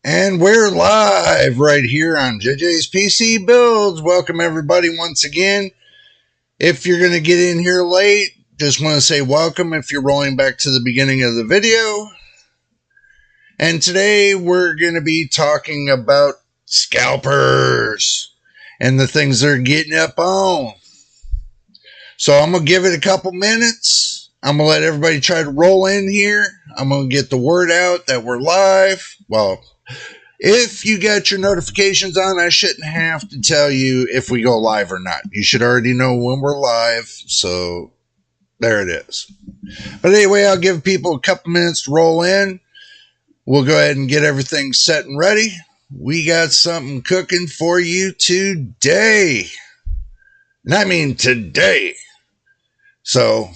And we're live right here on JJ's PC Builds. Welcome everybody once again. If you're going to get in here late, just want to say welcome if you're rolling back to the beginning of the video. And today we're going to be talking about scalpers and the things they're getting up on. So I'm going to give it a couple minutes. I'm going to let everybody try to roll in here. I'm going to get the word out that we're live. Well, if you got your notifications on, I shouldn't have to tell you if we go live or not. You should already know when we're live, so there it is. But anyway, I'll give people a couple minutes to roll in. We'll go ahead and get everything set and ready. We got something cooking for you today. And I mean today. So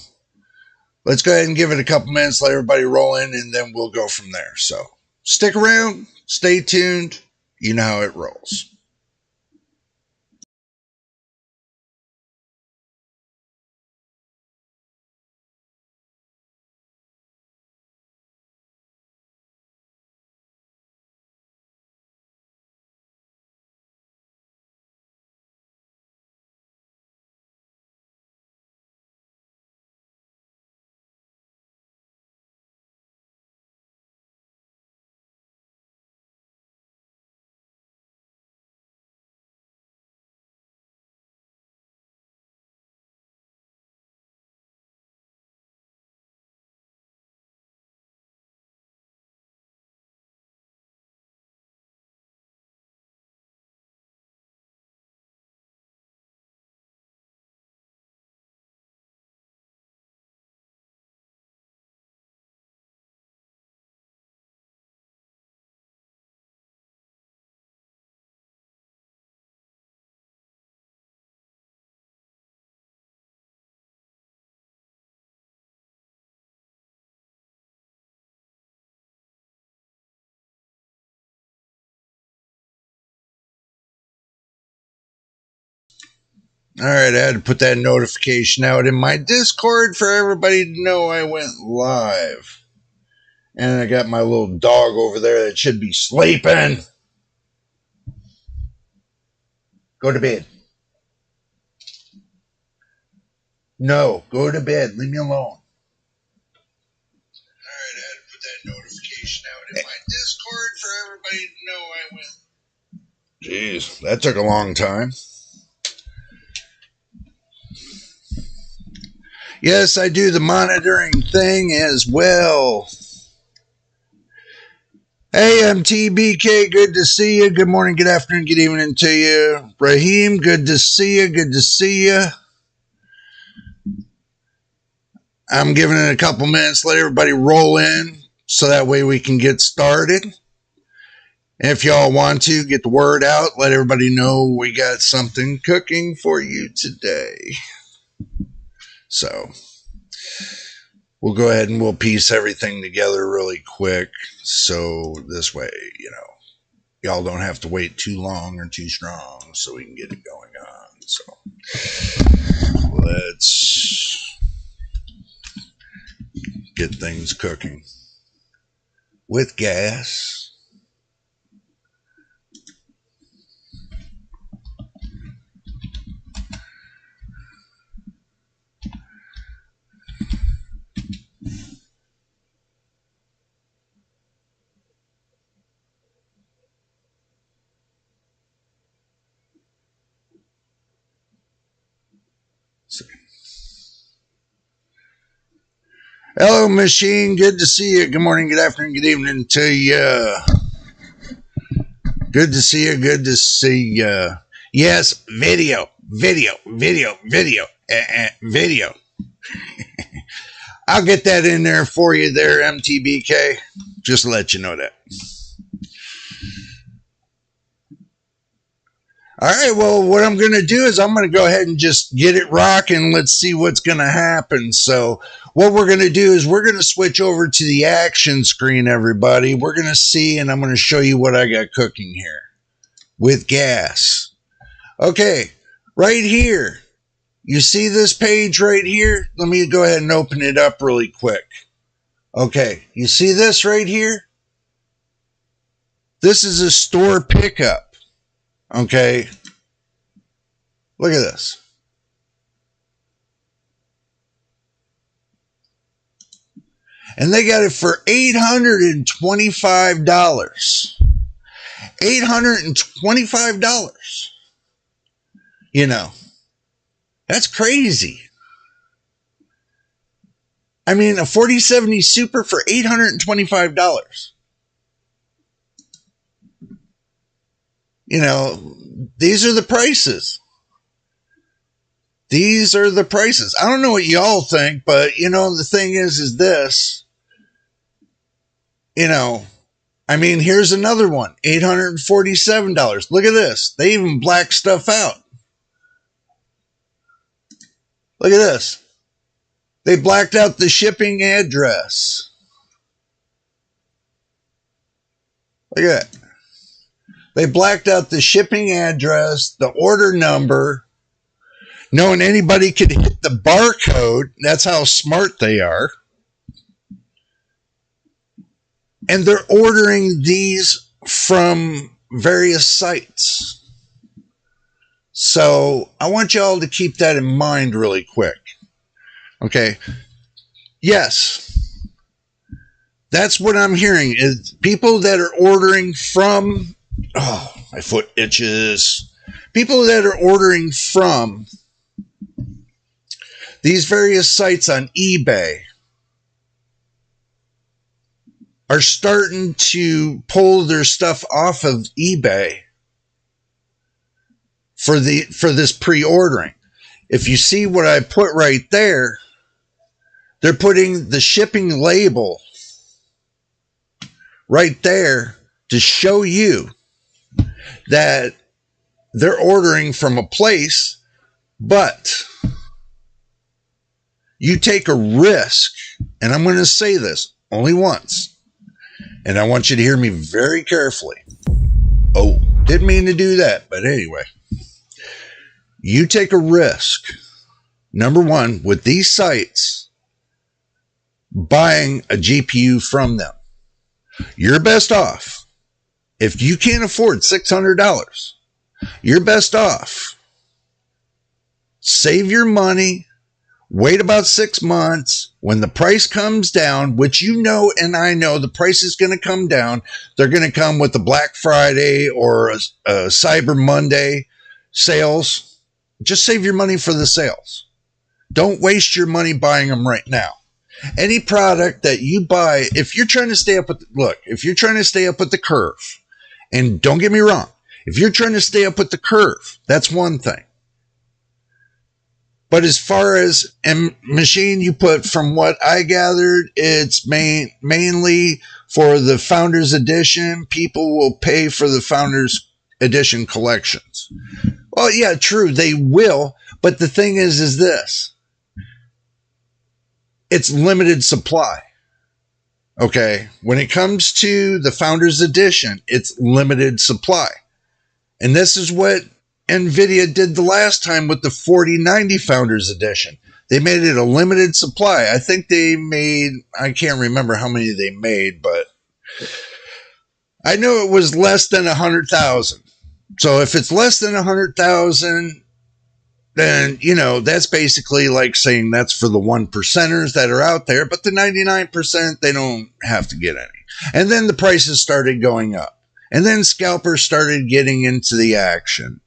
let's go ahead and give it a couple minutes, let everybody roll in, and then we'll go from there. So stick around. Stay tuned. You know how it rolls. All right, I had to put that notification out in my Discord for everybody to know I went live. And I got my little dog over there that should be sleeping. Go to bed. No, go to bed. Leave me alone. All right, I had to put that notification out in my Discord for everybody to know I went. Jeez, that took a long time. Yes, I do the monitoring thing as well. Hey, MTBK, good to see you. Good morning, good afternoon, good evening to you. Raheem, good to see you. Good to see you. I'm giving it a couple minutes, let everybody roll in so that way we can get started. And if y'all want to get the word out, let everybody know we got something cooking for you today. So we'll go ahead and we'll piece everything together really quick. So this way, y'all don't have to wait too long or too strong so we can get it going on. So let's get things cooking with gas. Hello, Machine. Good to see you. Good morning, good afternoon, good evening to you. Good to see you. Good to see you. Yes, video. I'll get that in there for you there, MTBK. Just to let you know that. All right, well, what I'm going to do is I'm going to go ahead and just get it rocking. Let's see what's going to happen. So what we're going to do is we're going to switch over to the action screen, everybody. We're going to see, and I'm going to show you what I got cooking here with gas. Okay, right here. You see this page right here? Let me go ahead and open it up really quick. Okay, you see this right here? This is a store pickup. Okay. Look at this. And they got it for $825. $825. You know, that's crazy. I mean, a 4070 Super for $825. You know, these are the prices. These are the prices. I don't know what y'all think, but, you know, the thing is this, you know, I mean, here's another one, $847. Look at this. They even black stuff out. Look at this. They blacked out the shipping address. Look at that. They blacked out the shipping address, the order number, knowing anybody could hit the barcode. That's how smart they are. And they're ordering these from various sites. So I want y'all to keep that in mind really quick. Okay. Yes. That's what I'm hearing is people that are ordering from, oh, my foot itches. People that are ordering from these various sites on eBay are starting to pull their stuff off of eBay for this pre-ordering. If you see what I put right there, they're putting the shipping label right there to show you that they're ordering from a place, but you take a risk, and I'm going to say this only once, and I want you to hear me very carefully. Oh, didn't mean to do that, but anyway. You take a risk, number one, with these sites, buying a GPU from them. You're best off. If you can't afford $600, you're best off. Save your money. Wait about 6 months. When the price comes down, which you know and I know the price is going to come down, they're going to come with the Black Friday or a Cyber Monday sales. Just save your money for the sales. Don't waste your money buying them right now. Any product that you buy, if you're trying to stay up with, if you're trying to stay up with the curve, and don't get me wrong, if you're trying to stay up with the curve, that's one thing. But as far as a machine you put, from what I gathered, it's mainly for the Founders Edition. People will pay for the Founders Edition collections. Well, yeah, true, they will. But the thing is this. It's limited supply. Okay? When it comes to the Founders Edition, it's limited supply. And this is what Nvidia did the last time with the 4090 Founders Edition. They made it a limited supply. I think they made, I can't remember how many they made, but I know it was less than 100,000. So if it's less than 100,000, then, you know, that's basically like saying that's for the 1%ers that are out there, but the 99%, they don't have to get any. And then the prices started going up. And then Scalper started getting into the action.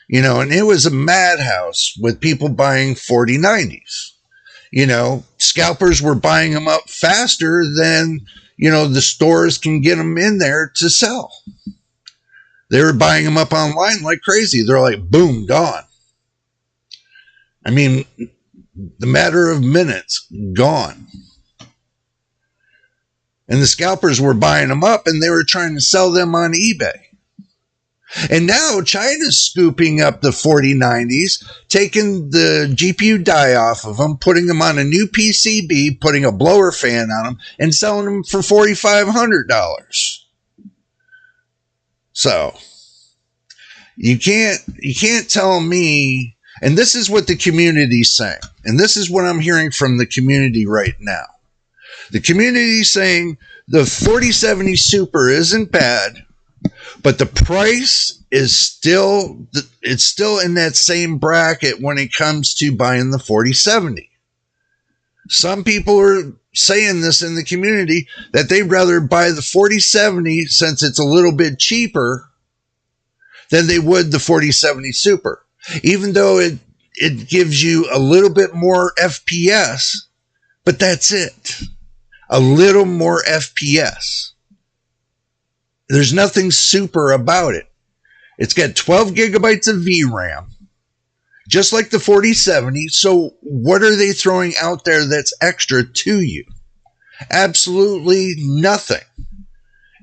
You know, and it was a madhouse with people buying 4090s. You know, scalpers were buying them up faster than, you know, the stores can get them in there to sell. They were buying them up online like crazy. They're like, boom, gone. I mean, the matter of minutes, gone. And the scalpers were buying them up and they were trying to sell them on eBay. And now China's scooping up the 4090s, taking the GPU die off of them, putting them on a new PCB, putting a blower fan on them, and selling them for $4,500. So you can't tell me, and this is what the community's saying, and this is what I'm hearing from the community right now. The community's saying the 4070 Super isn't bad. But the price is still, it's still in that same bracket when it comes to buying the 4070. Some people are saying this in the community that they'd rather buy the 4070 since it's a little bit cheaper than they would the 4070 Super. Even though it gives you a little bit more FPS, but that's it. A little more FPS. There's nothing super about it. It's got 12 gigabytes of VRAM, just like the 4070. So what are they throwing out there that's extra to you? Absolutely nothing.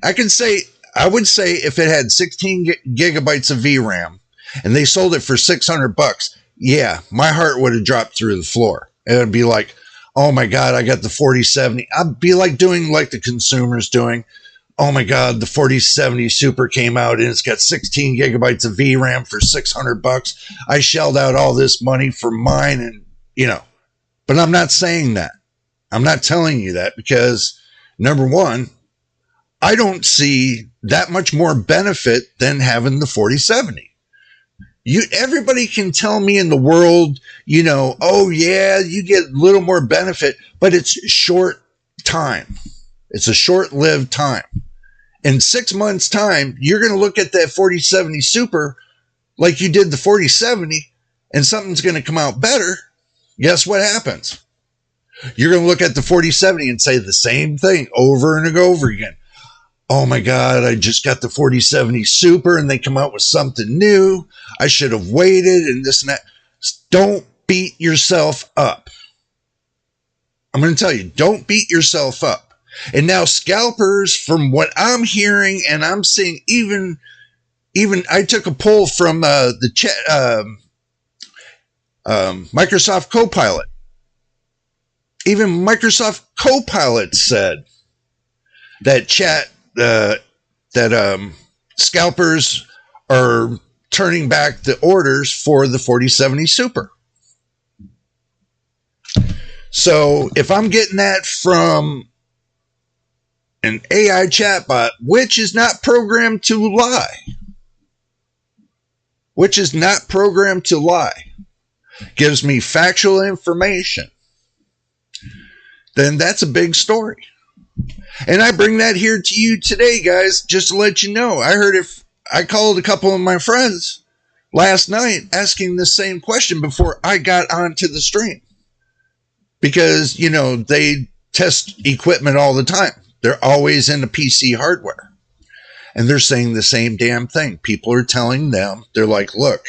I would say if it had 16 gigabytes of VRAM and they sold it for $600, yeah, my heart would have dropped through the floor. It would be like, oh my God, I got the 4070. I'd be like doing like the consumers doing. Oh my God, the 4070 Super came out and it's got 16 gigabytes of VRAM for $600. I shelled out all this money for mine, and but I'm not saying that. I'm not telling you that because, number one, I don't see that much more benefit than having the 4070. Everybody can tell me in the world, oh yeah, you get a little more benefit, but it's short time. It's a short-lived time. In 6 months' time, you're going to look at that 4070 Super like you did the 4070, and something's going to come out better. Guess what happens? You're going to look at the 4070 and say the same thing over and over again. Oh my God, I just got the 4070 Super and they come out with something new. I should have waited and this and that. Don't beat yourself up. I'm going to tell you, don't beat yourself up. And now scalpers, from what I'm hearing and I'm seeing, even I took a poll from the chat, Microsoft Copilot. Even Microsoft Copilot said that scalpers are turning back the orders for the 4070 Super. So if I'm getting that from an AI chatbot, which is not programmed to lie, gives me factual information, then that's a big story. And I bring that here to you today, guys, just to let you know. I called a couple of my friends last night asking the same question before I got onto the stream. Because, they test equipment all the time. They're always into PC hardware. And they're saying the same damn thing. People are telling them, they're like, look,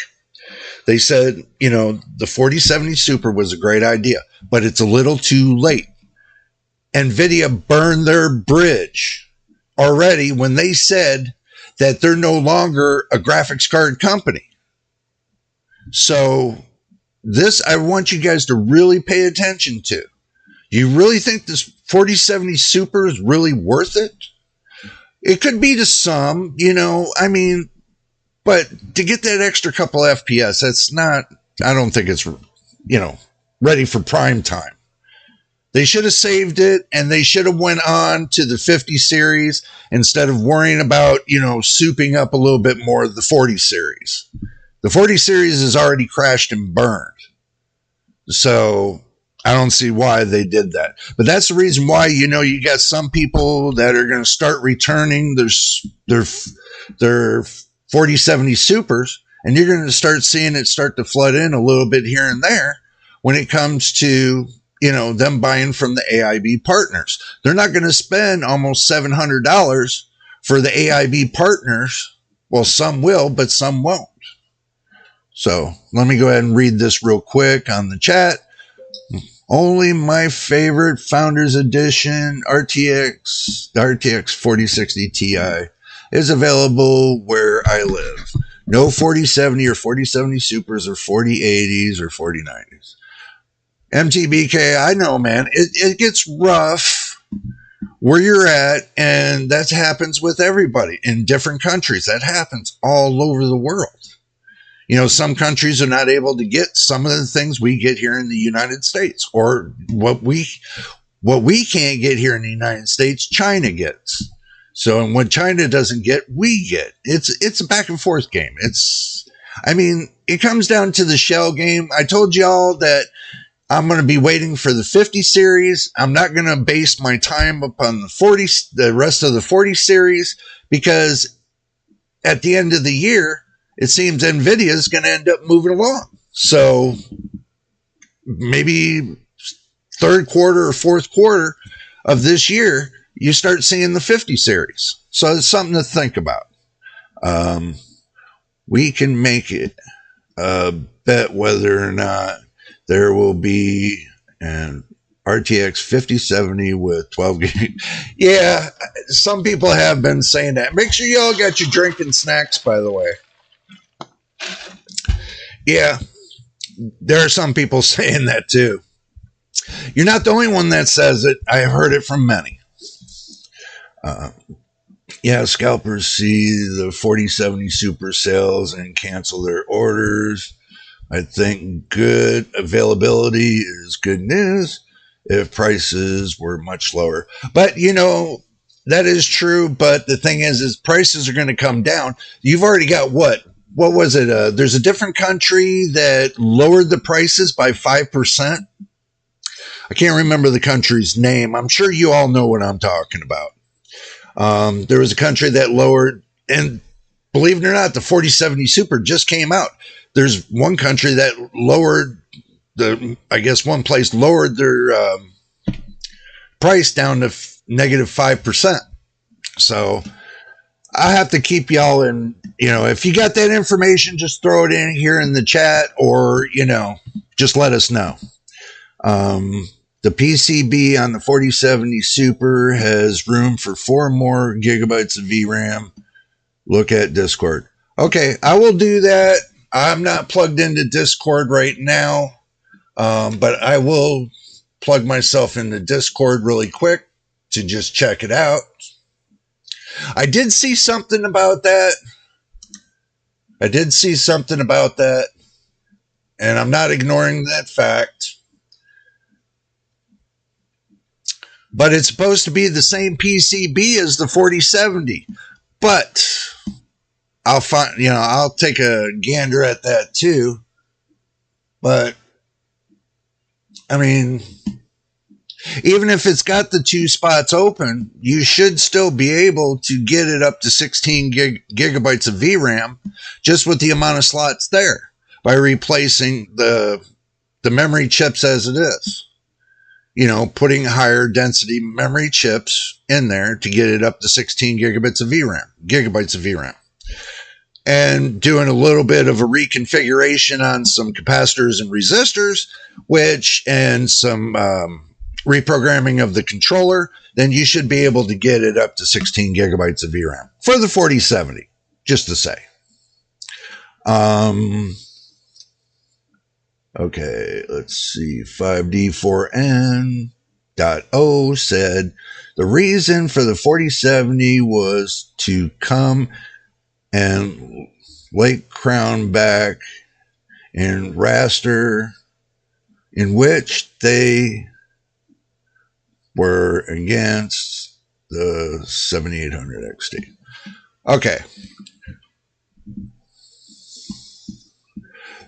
they said, the 4070 Super was a great idea, but it's a little too late. Nvidia burned their bridge already when they said that they're no longer a graphics card company. So this, I want you guys to really pay attention to. You really think this 4070 Super is really worth it? It could be to some, but to get that extra couple FPS, that's not, I don't think it's, ready for prime time. They should have saved it, and they should have went on to the 50 series instead of worrying about, souping up a little bit more of the 40 series. The 40 series is already crashed and burned. So I don't see why they did that. But that's the reason why, you got some people that are going to start returning their 4070 Supers, and you're going to start seeing it start to flood in a little bit here and there when it comes to, them buying from the AIB partners. They're not going to spend almost $700 for the AIB partners. Well, some will, but some won't. So let me go ahead and read this real quick on the chat. Only my favorite Founders Edition RTX, the RTX 4060 Ti is available where I live. No 4070 or 4070 Supers or 4080s or 4090s. MTBK, I know, man. It gets rough where you're at, and that happens with everybody in different countries. That happens all over the world. Some countries are not able to get some of the things we get here in the United States, or what we can't get here in the United States, China gets. So, and what China doesn't get, we get. It's a back and forth game. I mean, it comes down to the shell game. I told y'all that I'm going to be waiting for the 50 series. I'm not going to base my time upon the rest of the 40 series, because at the end of the year, it seems Nvidia is going to end up moving along. So maybe third quarter or fourth quarter of this year, you start seeing the 50 series. So it's something to think about. We can make it a bet whether or not there will be an RTX 5070 with 12 gig. Yeah, some people have been saying that. Make sure y'all got your drink and snacks, by the way. Yeah, there are some people saying that too. You're not the only one that says it. I heard it from many. Yeah, scalpers see the 4070 super sales and cancel their orders. I think good availability is good news if prices were much lower. But, you know, that is true. But the thing is prices are going to come down. You've already got what was it? There's a different country that lowered the prices by 5%. I can't remember the country's name. I'm sure you all know what I'm talking about. There was a country that lowered, and believe it or not, the 4070 Super just came out. There's one country that lowered one place lowered their price down to negative 5%. So I have to keep y'all in, if you got that information, just throw it in here in the chat, or, just let us know. The PCB on the 4070 Super has room for 4 more gigabytes of VRAM. Look at Discord. Okay, I will do that. I'm not plugged into Discord right now, but I will plug myself into Discord really quick to just check it out. I did see something about that. And I'm not ignoring that fact. But it's supposed to be the same PCB as the 4070. But I'll take a gander at that too. But I mean, even if it's got the 2 spots open, you should still be able to get it up to 16 gigabytes of VRAM just with the amount of slots there by replacing the memory chips as it is. Putting higher density memory chips in there to get it up to 16 gigabytes of VRAM. And doing a little bit of a reconfiguration on some capacitors and resistors, and some reprogramming of the controller, then you should be able to get it up to 16 gigabytes of VRAM for the 4070, just to say. Okay, let's see. 5D4N.O said the reason for the 4070 was to come and Lake Crown back in raster, in which they were against the 7800 XT. Okay.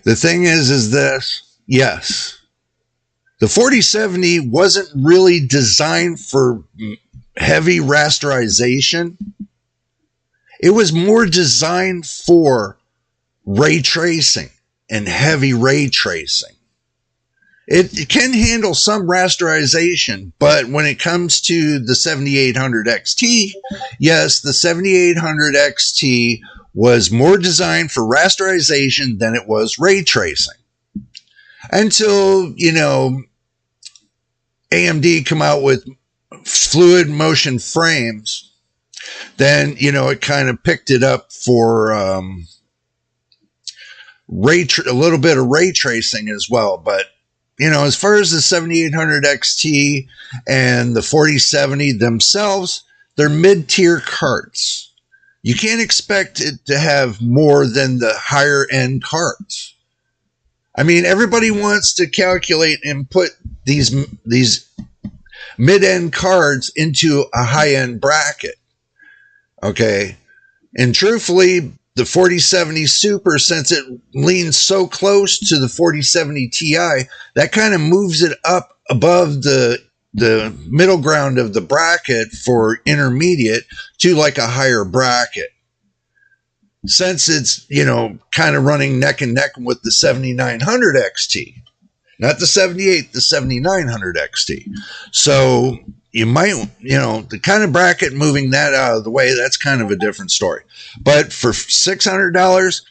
The thing is this, yes, the 4070 wasn't really designed for heavy rasterization. It was more designed for ray tracing and heavy ray tracing. It can handle some rasterization, but when it comes to the 7800 XT, yes, the 7800 XT was more designed for rasterization than it was ray tracing. Until, AMD come out with fluid motion frames, then, it kind of picked it up for a little bit of ray tracing as well. But, as far as the 7800 XT and the 4070 themselves, they're mid-tier cards. You can't expect it to have more than the higher end cards. I mean, everybody wants to calculate and put these mid-end cards into a high-end bracket. Okay. And truthfully, the 4070 Super, since it leans so close to the 4070 Ti, that kind of moves it up above the middle ground of the bracket for intermediate to like a higher bracket. Since it's, kind of running neck and neck with the 7900 XT, not the 78, the 7900 XT. So you might, the kind of bracket moving that out of the way, that's kind of a different story. But for $600,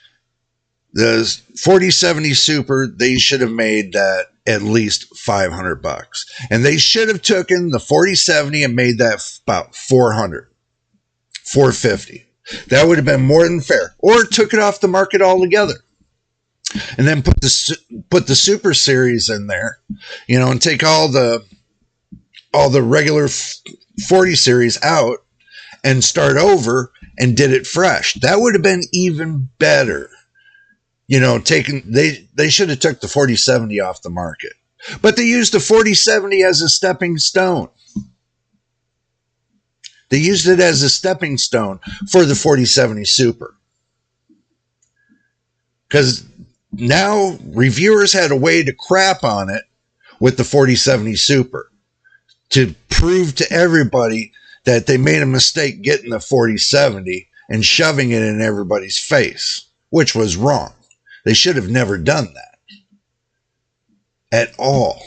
the 4070 Super, they should have made that at least $500. And they should have taken the 4070 and made that about $400, $450. That would have been more than fair. Or took it off the market altogether. And then put the Super Series in there, and take all the regular 40 series out and start over and did it fresh. That would have been even better. They should have took the 4070 off the market. But they used the 4070 as a stepping stone. They used it as a stepping stone for the 4070 Super. Because now reviewers had a way to crap on it with the 4070 Super to prove to everybody that they made a mistake getting the 4070 and shoving it in everybody's face, which was wrong. They should have never done that at all.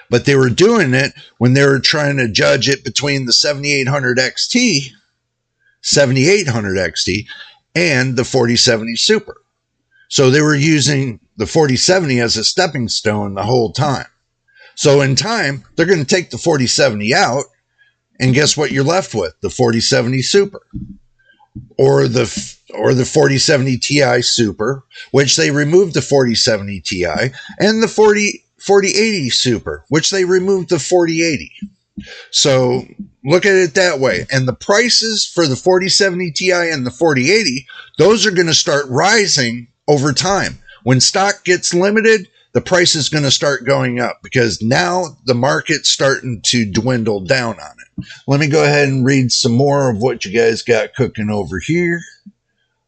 But they were doing it when they were trying to judge it between the 7800 XT, and the 4070 Super. So they were using the 4070 as a stepping stone the whole time. So in time, they're going to take the 4070 out, and guess what you're left with? The 4070 Super. Or the 4070 Ti Super, which they removed the 4070 Ti, and the 4080 Super, which they removed the 4080. So look at it that way. And the prices for the 4070 Ti and the 4080, those are going to start rising over time. When stock gets limited, the price is going to start going up because now the market's starting to dwindle down on it. Let me go ahead and read some more of what you guys got cooking over here.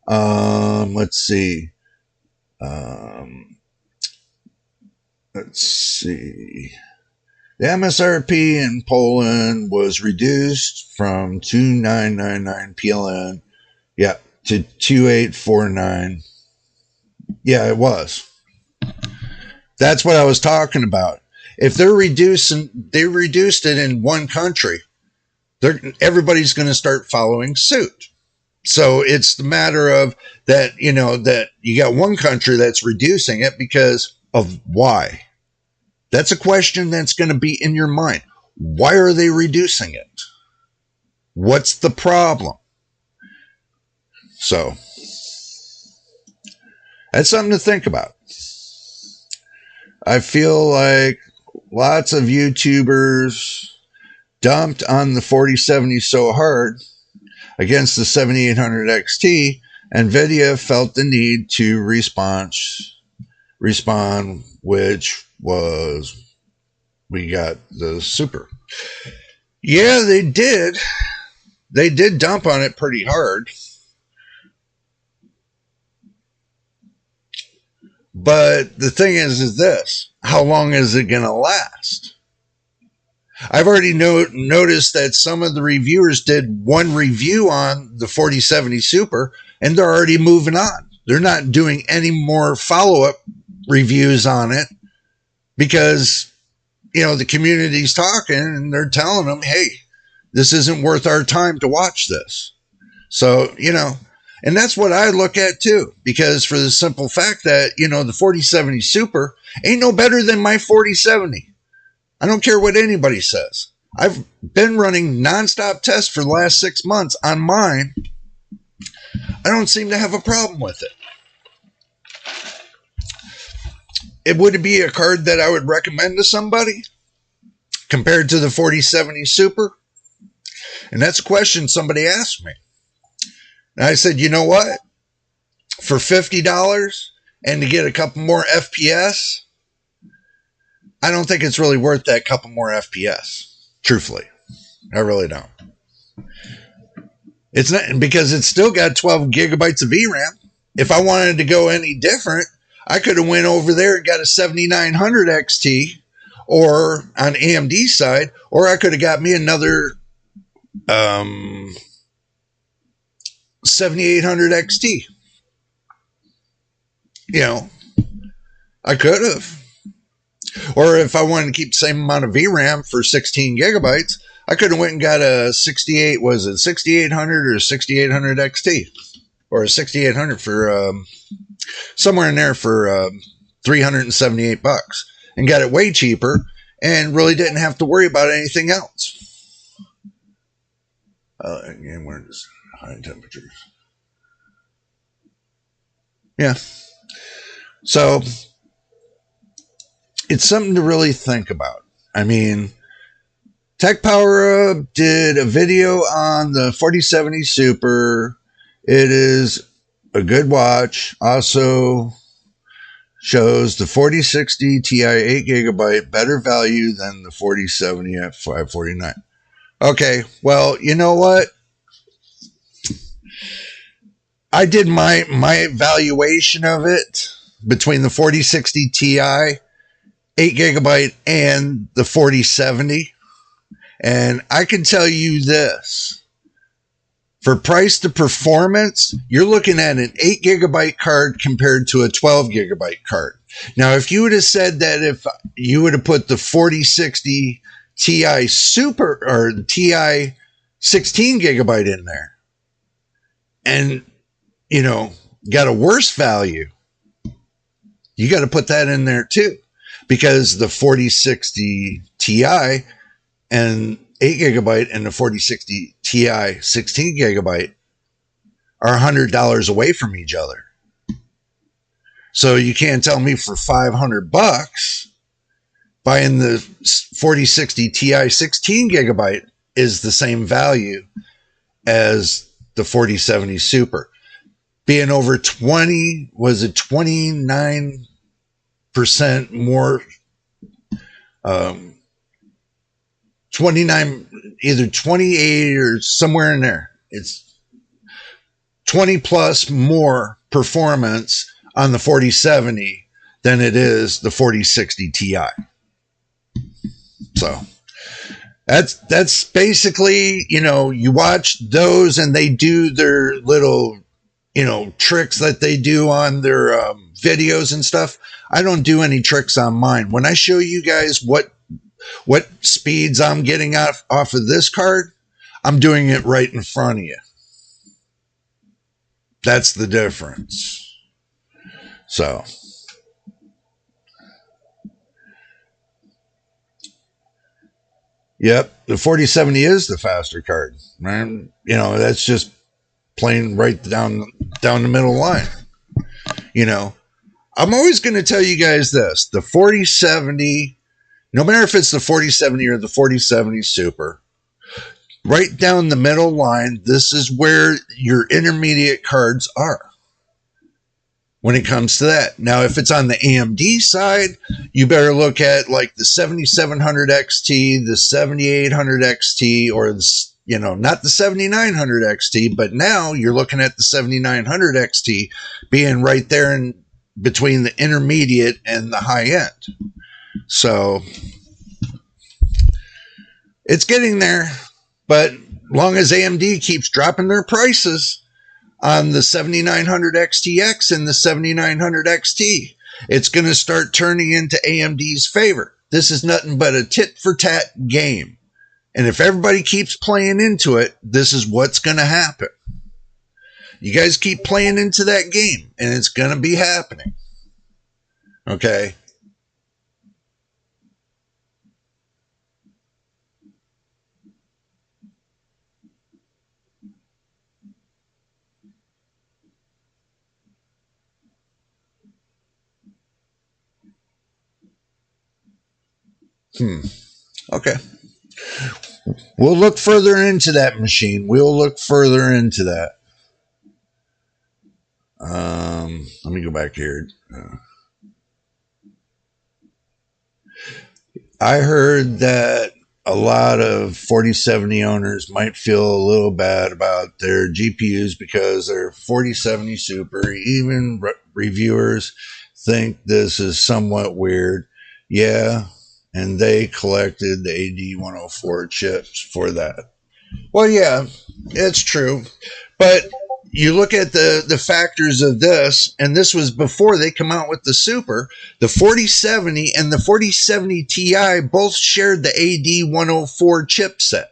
Let's see. Let's see. The MSRP in Poland was reduced from 2,999 PLN, to 2,849. Yeah, it was. That's what I was talking about. If they reduced it in one country, everybody's going to start following suit. So it's the matter of that, that you got one country that's reducing it because of why. That's a question that's going to be in your mind. Why are they reducing it? What's the problem? So that's something to think about. I feel like lots of YouTubers dumped on the 4070 so hard against the 7800 XT, Nvidia felt the need to respond, which was we got the Super. Yeah, they did. They did dump on it pretty hard. But the thing is this: how long is it going to last? I've already noticed that some of the reviewers did one review on the 4070 Super, and they're already moving on. They're not doing any more follow-up reviews on it because, the community's talking and they're telling them, hey, this isn't worth our time to watch this. So, and that's what I look at too, because for the simple fact that, the 4070 Super ain't no better than my 4070. I don't care what anybody says. I've been running nonstop tests for the last 6 months on mine. I don't seem to have a problem with it. It would be a card that I would recommend to somebody compared to the 4070 Super. And that's a question somebody asked me. And I said, you know what? For $50 and to get a couple more FPS, I don't think it's really worth that couple more FPS. Truthfully. I really don't. It's not, because it's still got 12 gigabytes of VRAM. If I wanted to go any different, I could have went over there and got a 7900 XT, or on AMD side, or I could have got me another 7800 XT. You know, I could have. Or if I wanted to keep the same amount of VRAM for 16 gigabytes, I could have went and got a 6800 or 6800 XT, or a 6800 for somewhere in there for $378, and got it way cheaper and really didn't have to worry about anything else. Again, where is high temperatures? Yeah. So it's something to really think about. I mean, Tech Power Up did a video on the 4070 Super. It is a good watch. Also shows the 4060 Ti 8GB better value than the 4070 at $549. Okay, well, you know what? I did my evaluation of it between the 4060 Ti 8GB and the 4070. And I can tell you this. For price to performance, you're looking at an 8GB card compared to a 12GB card. Now, if you would have said that if you would have put the 4060 Ti Super or Ti 16GB in there and, you know, got a worse value, you got to put that in there too, because the 4060 Ti and 8GB and the 4060 Ti 16GB are $100 away from each other. So you can't tell me for $500 buying the 4060 Ti 16GB is the same value as the 4070 Super. Being over 29% more, 29, either 28 or somewhere in there. It's 20 plus more performance on the 4070 than it is the 4060 Ti. So that's basically, you know, you watch those and they do their little, you know, tricks that they do on their videos and stuff. I don't do any tricks on mine. When I show you guys what speeds I'm getting off of this card, I'm doing it right in front of you. That's the difference. So, yep, the 4070 is the faster card, man. You know, that's just plain right down the middle line. You know, I'm always going to tell you guys this: the 4070. No matter if it's the 4070 or the 4070 Super, right down the middle line, this is where your intermediate cards are when it comes to that. Now, if it's on the AMD side, you better look at like the 7700 XT, the 7800 XT, or the, you know, not the 7900 XT, but now you're looking at the 7900 XT being right there in between the intermediate and the high end. So it's getting there, but long as AMD keeps dropping their prices on the 7900 XTX and the 7900 XT, it's going to start turning into AMD's favor. This is nothing but a tit for tat game. And if everybody keeps playing into it, this is what's going to happen. You guys keep playing into that game and it's going to be happening. Okay. Okay. We'll look further into that machine. We'll look further into that. Let me go back here. I heard that a lot of 4070 owners might feel a little bad about their GPUs because they're 4070 Super. Even reviewers think this is somewhat weird. Yeah, and they collected the AD104 chips for that. Well, yeah, it's true. But you look at the factors of this, and this was before they come out with the Super. The 4070 and the 4070 Ti both shared the AD104 chipset.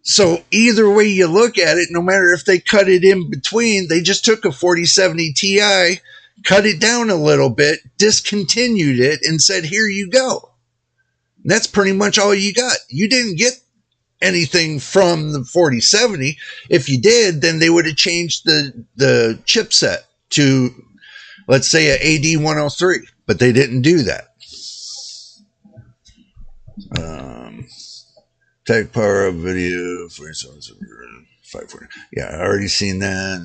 So either way you look at it, no matter if they cut it in between, they just took a 4070 Ti, cut it down a little bit, discontinued it, and said, here you go. And that's pretty much all you got. You didn't get anything from the 4070. If you did, then they would have changed the chipset to, let's say, an AD103, but they didn't do that. Tech power up video 540. Yeah, I already seen that.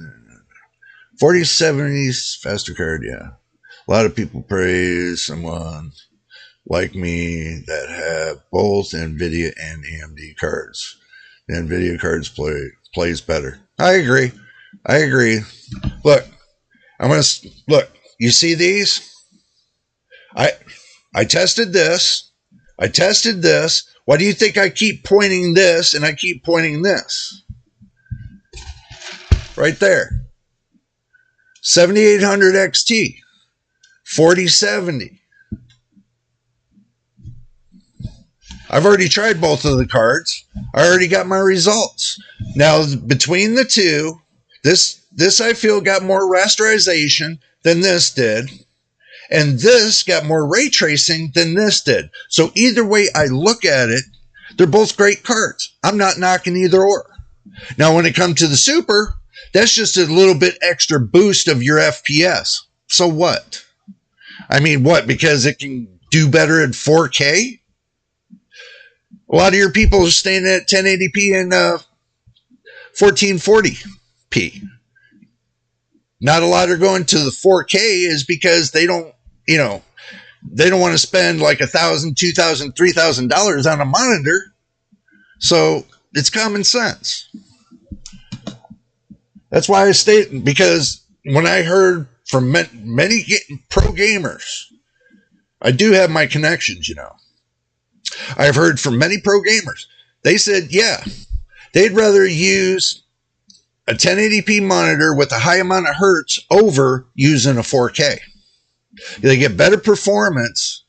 4070's faster card. Yeah, a lot of people praise someone like me that have both Nvidia and AMD cards. The Nvidia cards plays better. I agree. Look, look. You see these? I tested this. Why do you think I keep pointing this and I keep pointing this? Right there. 7800 XT. 4070. I've already tried both of the cards. I already got my results. Now, between the two, this I feel got more rasterization than this did. And this got more ray tracing than this did. So either way I look at it, they're both great cards. I'm not knocking either or. Now, when it comes to the Super, that's just a little bit extra boost of your FPS. So what? I mean, what? Because it can do better at 4K? A lot of your people are staying at 1080p and 1440p. Not a lot are going to the 4K is because they don't, they don't want to spend like $1,000, $2,000, $3,000 on a monitor. So it's common sense. That's why I state, because when I heard from many pro gamers, I do have my connections, I've heard from many pro gamers. They said, yeah, they'd rather use a 1080p monitor with a high amount of hertz over using a 4K. They get better performance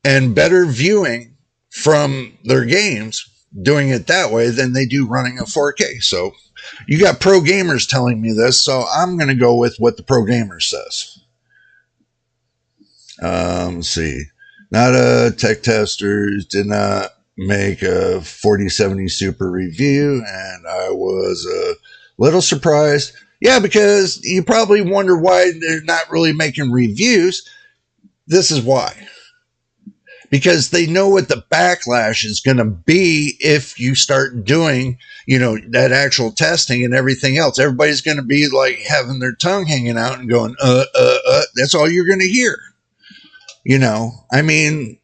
and better viewing from their games doing it that way than they do running a 4K. So you got pro gamers telling me this, so I'm going to go with what the pro gamer says. Let's see. Not a tech testers, did not make a 4070 Super review, and I was a little surprised. Yeah, because you probably wonder why they're not really making reviews. This is why. Because they know what the backlash is going to be if you start doing, that actual testing and everything else. Everybody's going to be like having their tongue hanging out and going, that's all you're going to hear. I mean,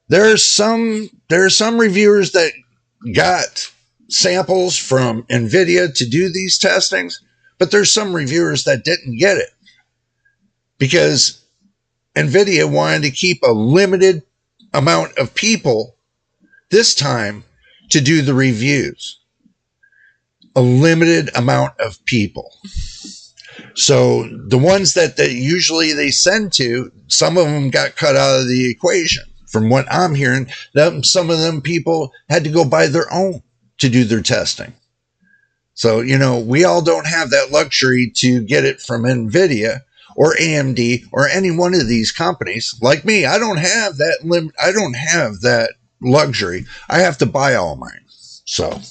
there are some reviewers that got samples from Nvidia to do these testings, but there's some reviewers that didn't get it because Nvidia wanted to keep a limited amount of people this time to do the reviews. A limited amount of people. So the ones that usually they send to, some of them got cut out of the equation. From what I'm hearing, some of them people had to go buy their own to do their testing. So, we all don't have that luxury to get it from Nvidia or AMD or any one of these companies. Like me, I don't have that I don't have that luxury. I have to buy all mine. So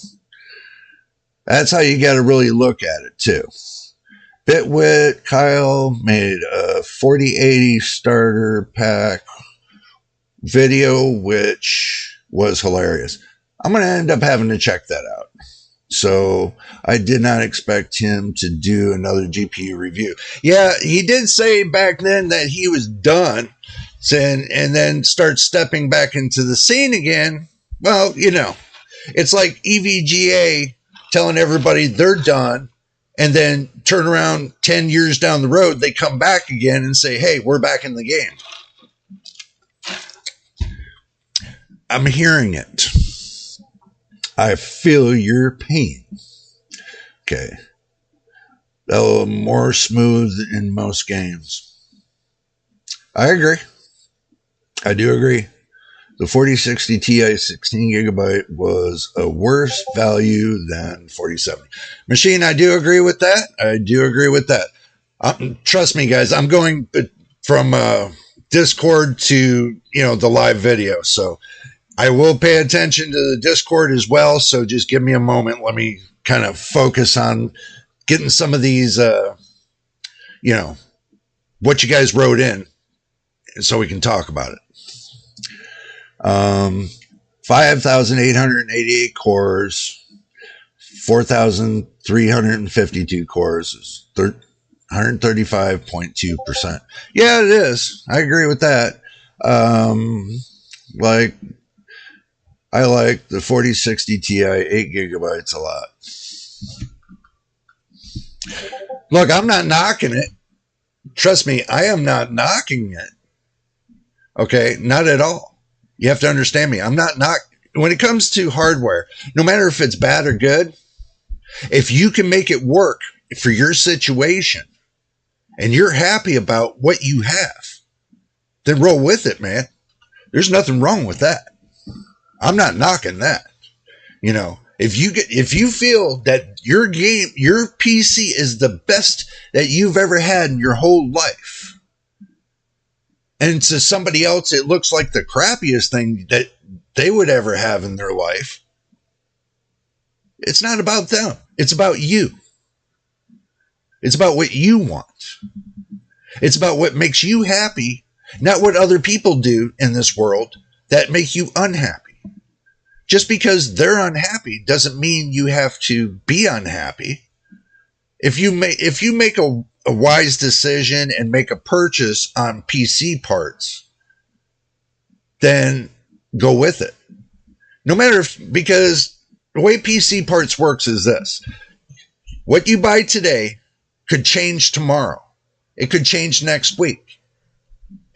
that's how you got to really look at it too. Bitwit Kyle made a 4080 starter pack video, which was hilarious. I'm going to end up having to check that out. So I did not expect him to do another GPU review. Yeah, he did say back then that he was done. and then start stepping back into the scene again, well, it's like EVGA telling everybody they're done, and then turn around 10 years down the road, they come back again and say, hey, we're back in the game. I'm hearing it. I feel your pain. Okay. A little more smooth in most games. I agree. I do agree. The 4060 Ti 16 gigabyte was a worse value than 4070. Machine, I do agree with that. I do agree with that. Trust me, guys, I'm going from Discord to, the live video. So I will pay attention to the Discord as well. So just give me a moment. Let me kind of focus on getting some of these, what you guys wrote in, so we can talk about it. 5,888 cores, 4,352 cores, 135.2%. Yeah, it is. I agree with that. I like the 4060 Ti 8 gigabytes a lot. Look, I'm not knocking it. Trust me, I am not knocking it. Okay, not at all. You have to understand me. I'm not when it comes to hardware, no matter if it's bad or good, if you can make it work for your situation and you're happy about what you have, then roll with it, man. There's nothing wrong with that. I'm not knocking that. If you feel that your PC is the best that you've ever had in your whole life, and to somebody else it looks like the crappiest thing that they would ever have in their life, it's not about them. It's about you. It's about what you want. It's about what makes you happy, not what other people do in this world that make you unhappy. Just because they're unhappy doesn't mean you have to be unhappy. If you make a wise decision and make a purchase on PC parts, then go with it. No matter because the way PC parts works is this. What you buy today could change tomorrow. It could change next week.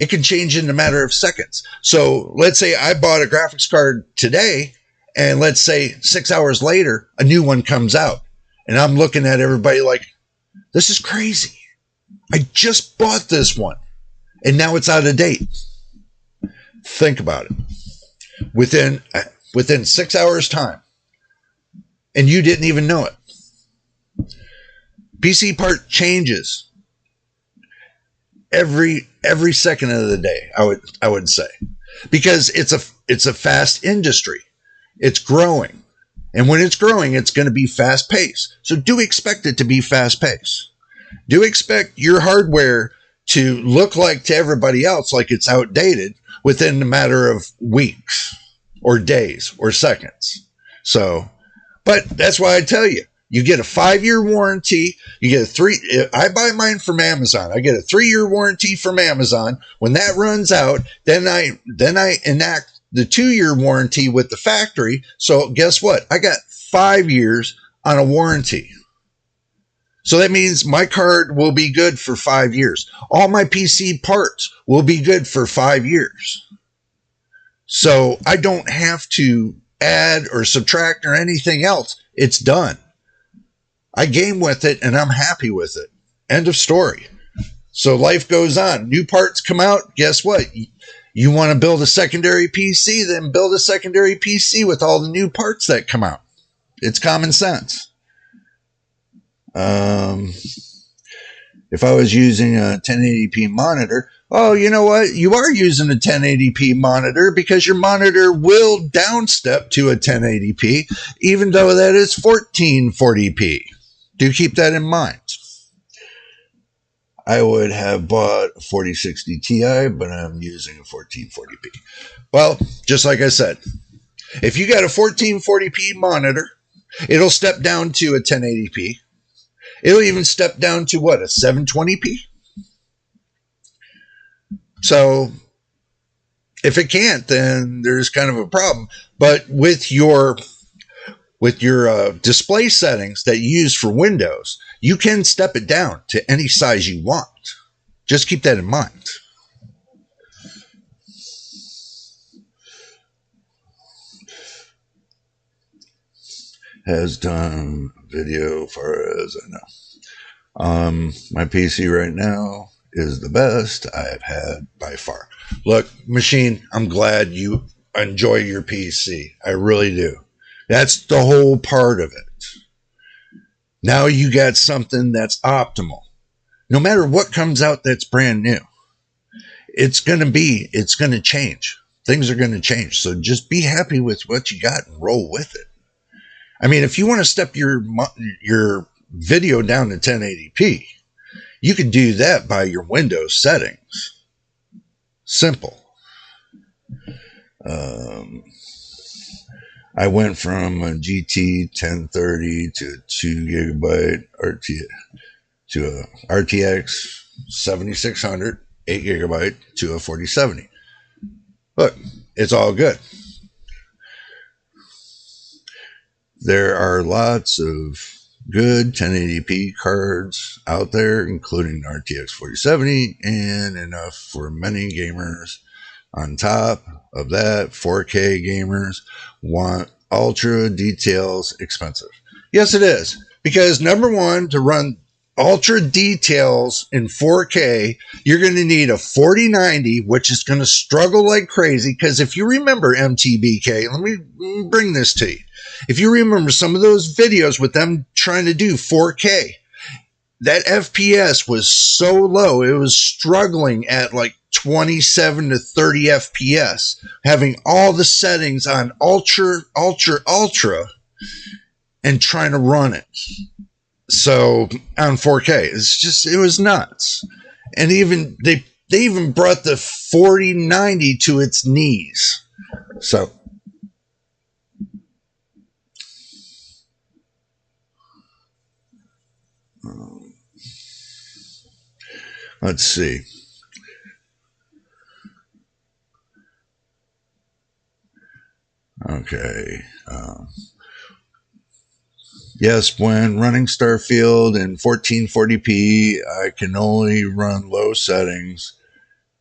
It can change in a matter of seconds. So let's say I bought a graphics card today, and let's say 6 hours later, a new one comes out. And I'm looking at everybody like, this is crazy. I just bought this one, and now it's out of date. Think about it. Within 6 hours time, and you didn't even know it. PC part changes every second of the day. I would say, because it's a fast industry. It's growing, and when it's growing, it's going to be fast paced. So do expect it to be fast paced. Do expect your hardware to look like to everybody else like it's outdated within a matter of weeks or days or seconds. So, but that's why I tell you, you get a 5-year warranty. You get I buy mine from Amazon. I get a 3-year warranty from Amazon. When that runs out, then I enact the 2-year warranty with the factory. So guess what? I got 5 years on a warranty. So that means my card will be good for 5 years. All my PC parts will be good for 5 years. So I don't have to add or subtract or anything else. It's done. I game with it and I'm happy with it. End of story. So life goes on. New parts come out. Guess what? You want to build a secondary PC, then build a secondary PC with all the new parts that come out. It's common sense. If I was using a 1080p monitor, oh, you know what? You are using a 1080p monitor because your monitor will downstep to a 1080p, even though that is 1440p. Do keep that in mind. I would have bought a 4060 Ti, but I'm using a 1440p. Well, just like I said, if you got a 1440p monitor, it'll step down to a 1080p. It'll even step down to what, a 720p? So If it can't, then there's kind of a problem. But with your display settings that you use for Windows, you can step it down to any size you want. Just keep that in mind. Has done video far as I know. My PC right now is the best I've had by far. Look, machine, I'm glad you enjoy your PC. I really do. That's the whole part of it. Now you got something that's optimal. No matter what comes out that's brand new, it's going to change. Things are going to change. So just be happy with what you got and roll with it. I mean, if you want to step your video down to 1080p, you can do that by your Windows settings. Simple. I went from a GT 1030 to a 2 gigabyte to a RTX 7600 8 gigabyte to a 4070. Look, it's all good. There are lots of good 1080p cards out there, including RTX 4070, and enough for many gamers. On top of that, 4K gamers want ultra details expensive. Yes, it is. Because number one, to run ultra details in 4K, you're going to need a 4090, which is going to struggle like crazy. Because if you remember MTBK, let me bring this to you. If you remember some of those videos with them trying to do 4K, that FPS was so low, it was struggling at like 27 to 30 FPS, having all the settings on ultra, and trying to run it. So on 4K, it was nuts. And even they even brought the 4090 to its knees. So let's see. Okay. Yes, when running Starfield in 1440p, I can only run low settings,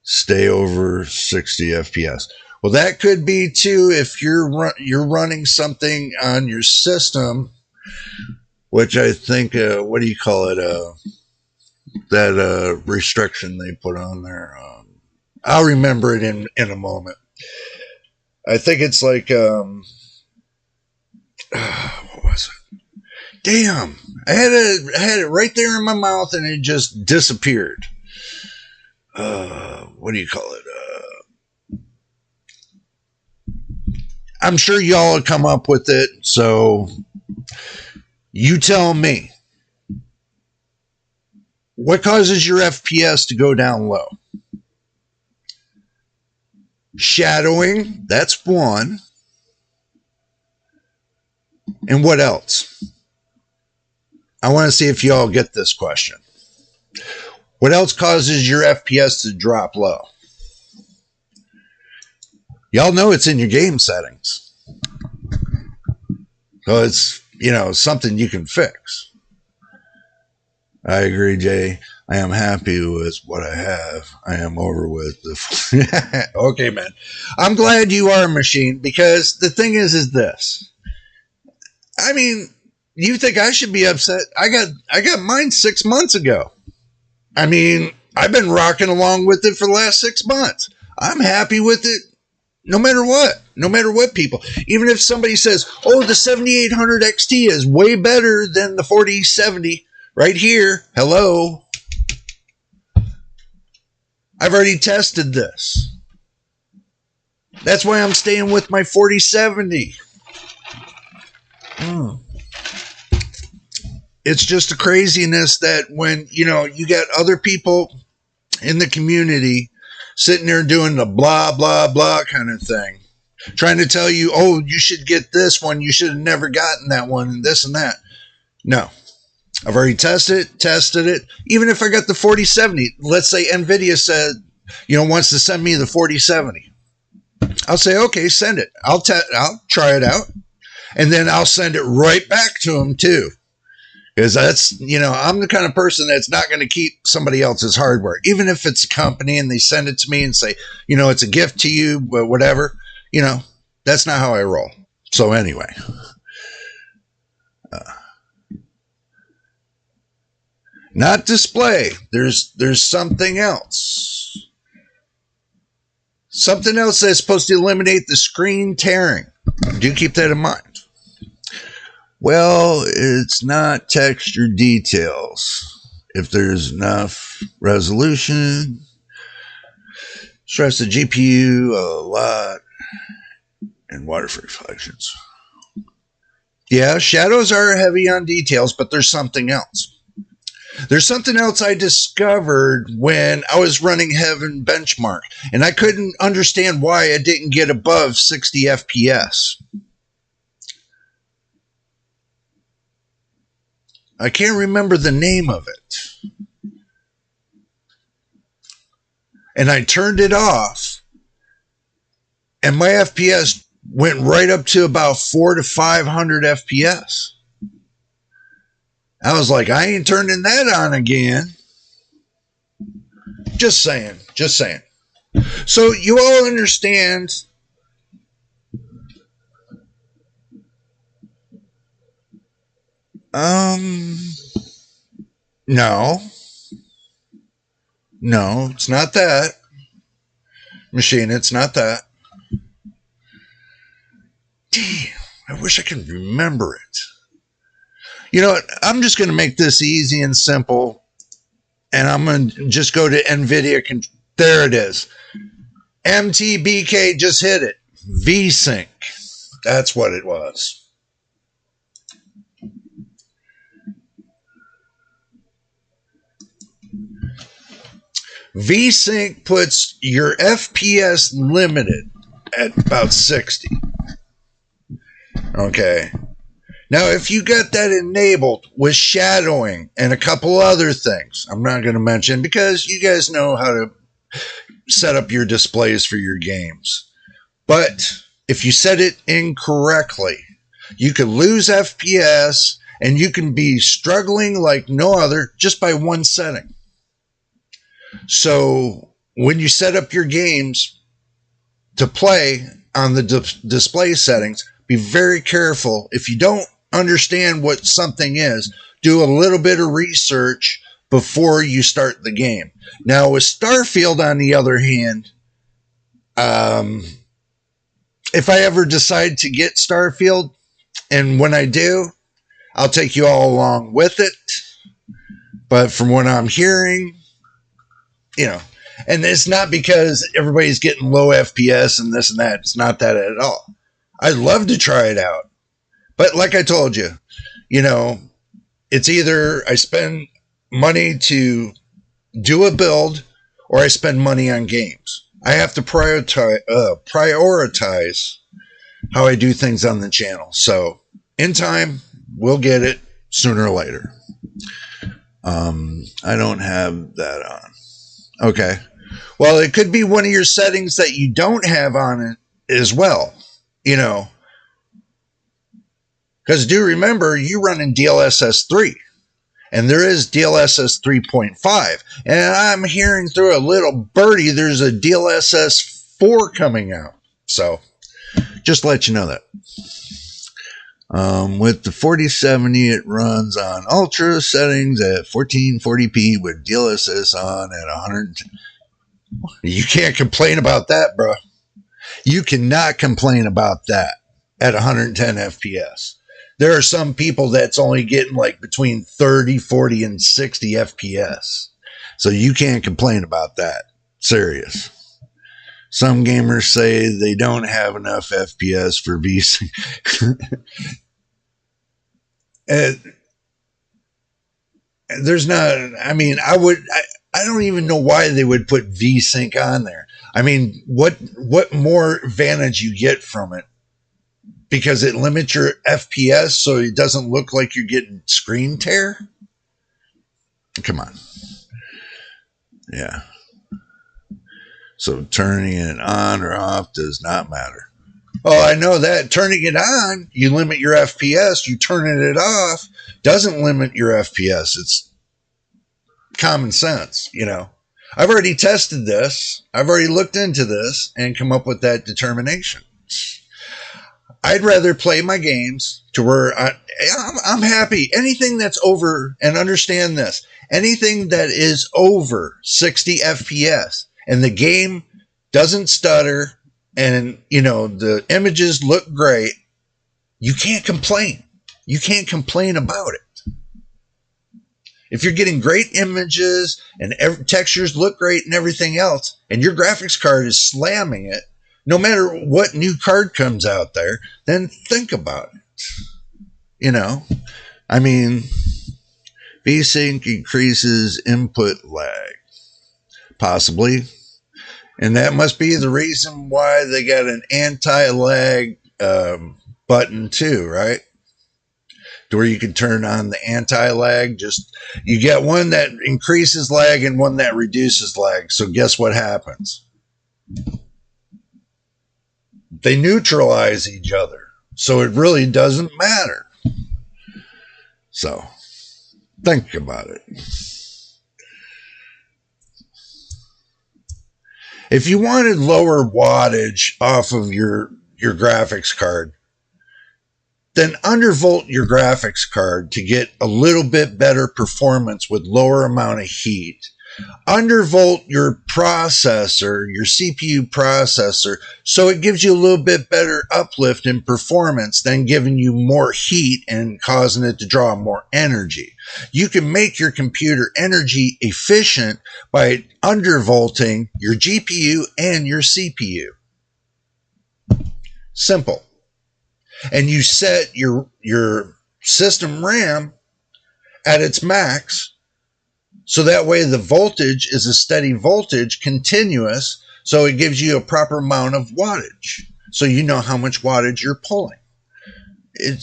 stay over 60 FPS. Well, that could be too if you're running something on your system, which I think, what do you call it? That restriction they put on there. I'll remember it in a moment. I think it's like, what was it? Damn, I had it right there in my mouth and it just disappeared. What do you call it? I'm sure y'all will come up with it. So you tell me. What causes your FPS to go down low? Shadowing, that's one. And what else? I want to see if y'all get this question. What else causes your FPS to drop low? Y'all know it's in your game settings. So it's, something you can fix. I agree, Jay. I am happy with what I have. I am over with the... Okay, man. I'm glad you are a machine, because the thing is this. I mean, you think I should be upset? I got mine 6 months ago. I mean, I've been rocking along with it for the last 6 months. I'm happy with it no matter what. No matter what, people. Even if somebody says, oh, the 7800 XT is way better than the 4070. Right here, hello. I've already tested this. That's why I'm staying with my 4070. It's just a craziness that when, you got other people in the community sitting there doing the blah, blah, blah kind of thing, trying to tell you, oh, you should get this one. You should have never gotten that one and this and that. No. I've already tested it. Even if I got the 4070, let's say Nvidia said, wants to send me the 4070. I'll say, okay, send it. I'll try it out, and then I'll send it right back to them too. Because that's, I'm the kind of person that's not going to keep somebody else's hardware. Even if it's a company and they send it to me and say, it's a gift to you, whatever, that's not how I roll. So anyway. Not display. There's something else. Something else that's supposed to eliminate the screen tearing. Do keep that in mind. Well, it's not texture details. If there's enough resolution, stress the GPU a lot, and water reflections. Yeah, shadows are heavy on details, but there's something else. There's something else I discovered when I was running Heaven Benchmark, and I couldn't understand why I didn't get above 60 FPS. I can't remember the name of it. And I turned it off, and my FPS went right up to about 400 to 500 FPS. I was like, I ain't turning that on again. Just saying. So you all understand. No, it's not that. Machine, it's not that. Damn, I wish I could remember it. You know what? I'm just going to make this easy and simple, and I'm going to just go to Nvidia. There it is. MTBK just hit it. VSync. That's what it was. VSync puts your FPS limited at about 60. Okay. Now, if you got that enabled with shadowing and a couple other things, I'm not going to mention because you guys know how to set up your displays for your games. But if you set it incorrectly, you could lose FPS and you can be struggling like no other just by one setting. So when you set up your games to play on the display settings, be very careful. If you don't understand what something is, do a little bit of research before you start the game. Now with Starfield, on the other hand, if I ever decide to get Starfield, and when I do, I'll take you all along with it. But from what I'm hearing, and it's not because everybody's getting low FPS and this and that. It's not that at all. I'd love to try it out. But like I told you, it's either I spend money to do a build or I spend money on games. I have to prioritize how I do things on the channel. So in time, we'll get it sooner or later. I don't have that on. Okay. Well, it could be one of your settings that you don't have on it as well, Because do remember, you run in DLSS 3, and there is DLSS 3.5. And I'm hearing through a little birdie, there's a DLSS 4 coming out. So just to let you know that. With the 4070, it runs on ultra settings at 1440p with DLSS on at 110. You can't complain about that, bro. You cannot complain about that at 110 FPS. There are some people that's only getting like between 30, 40, and 60 FPS. So you can't complain about that. Serious. Some gamers say they don't have enough FPS for VC. There's not, I don't even know why they would put VSync on there. I mean, what more advantage you get from it? Because it limits your FPS so it doesn't look like you're getting screen tear? Come on. Yeah. So turning it on or off does not matter. Oh, I know that. Turning it on, you limit your FPS. You turning it off doesn't limit your FPS. It's common sense, you know. I've already tested this. I've already looked into this and come up with that determination. I'd rather play my games to where I'm happy. Anything that's over, and understand this, anything that is over 60 FPS and the game doesn't stutter and, you know, the images look great, you can't complain. You can't complain about it. If you're getting great images and textures look great and everything else, and your graphics card is slamming it, no matter what new card comes out there, then think about it. You know, I mean, VSync increases input lag. Possibly. And that must be the reason why they got an anti-lag button too, right? To where you can turn on the anti-lag. Just, you get one that increases lag and one that reduces lag. So guess what happens? They neutralize each other. So it really doesn't matter. So think about it. If you wanted lower wattage off of your graphics card, then undervolt your graphics card to get a little bit better performance with lower amount of heat. Undervolt your processor, your CPU processor, so it gives you a little bit better uplift in performance than giving you more heat and causing it to draw more energy. You can make your computer energy efficient by undervolting your GPU and your CPU. Simple. And you set your system RAM at its max, so that way the voltage is a steady voltage, continuous, so it gives you a proper amount of wattage, so you know how much wattage you're pulling.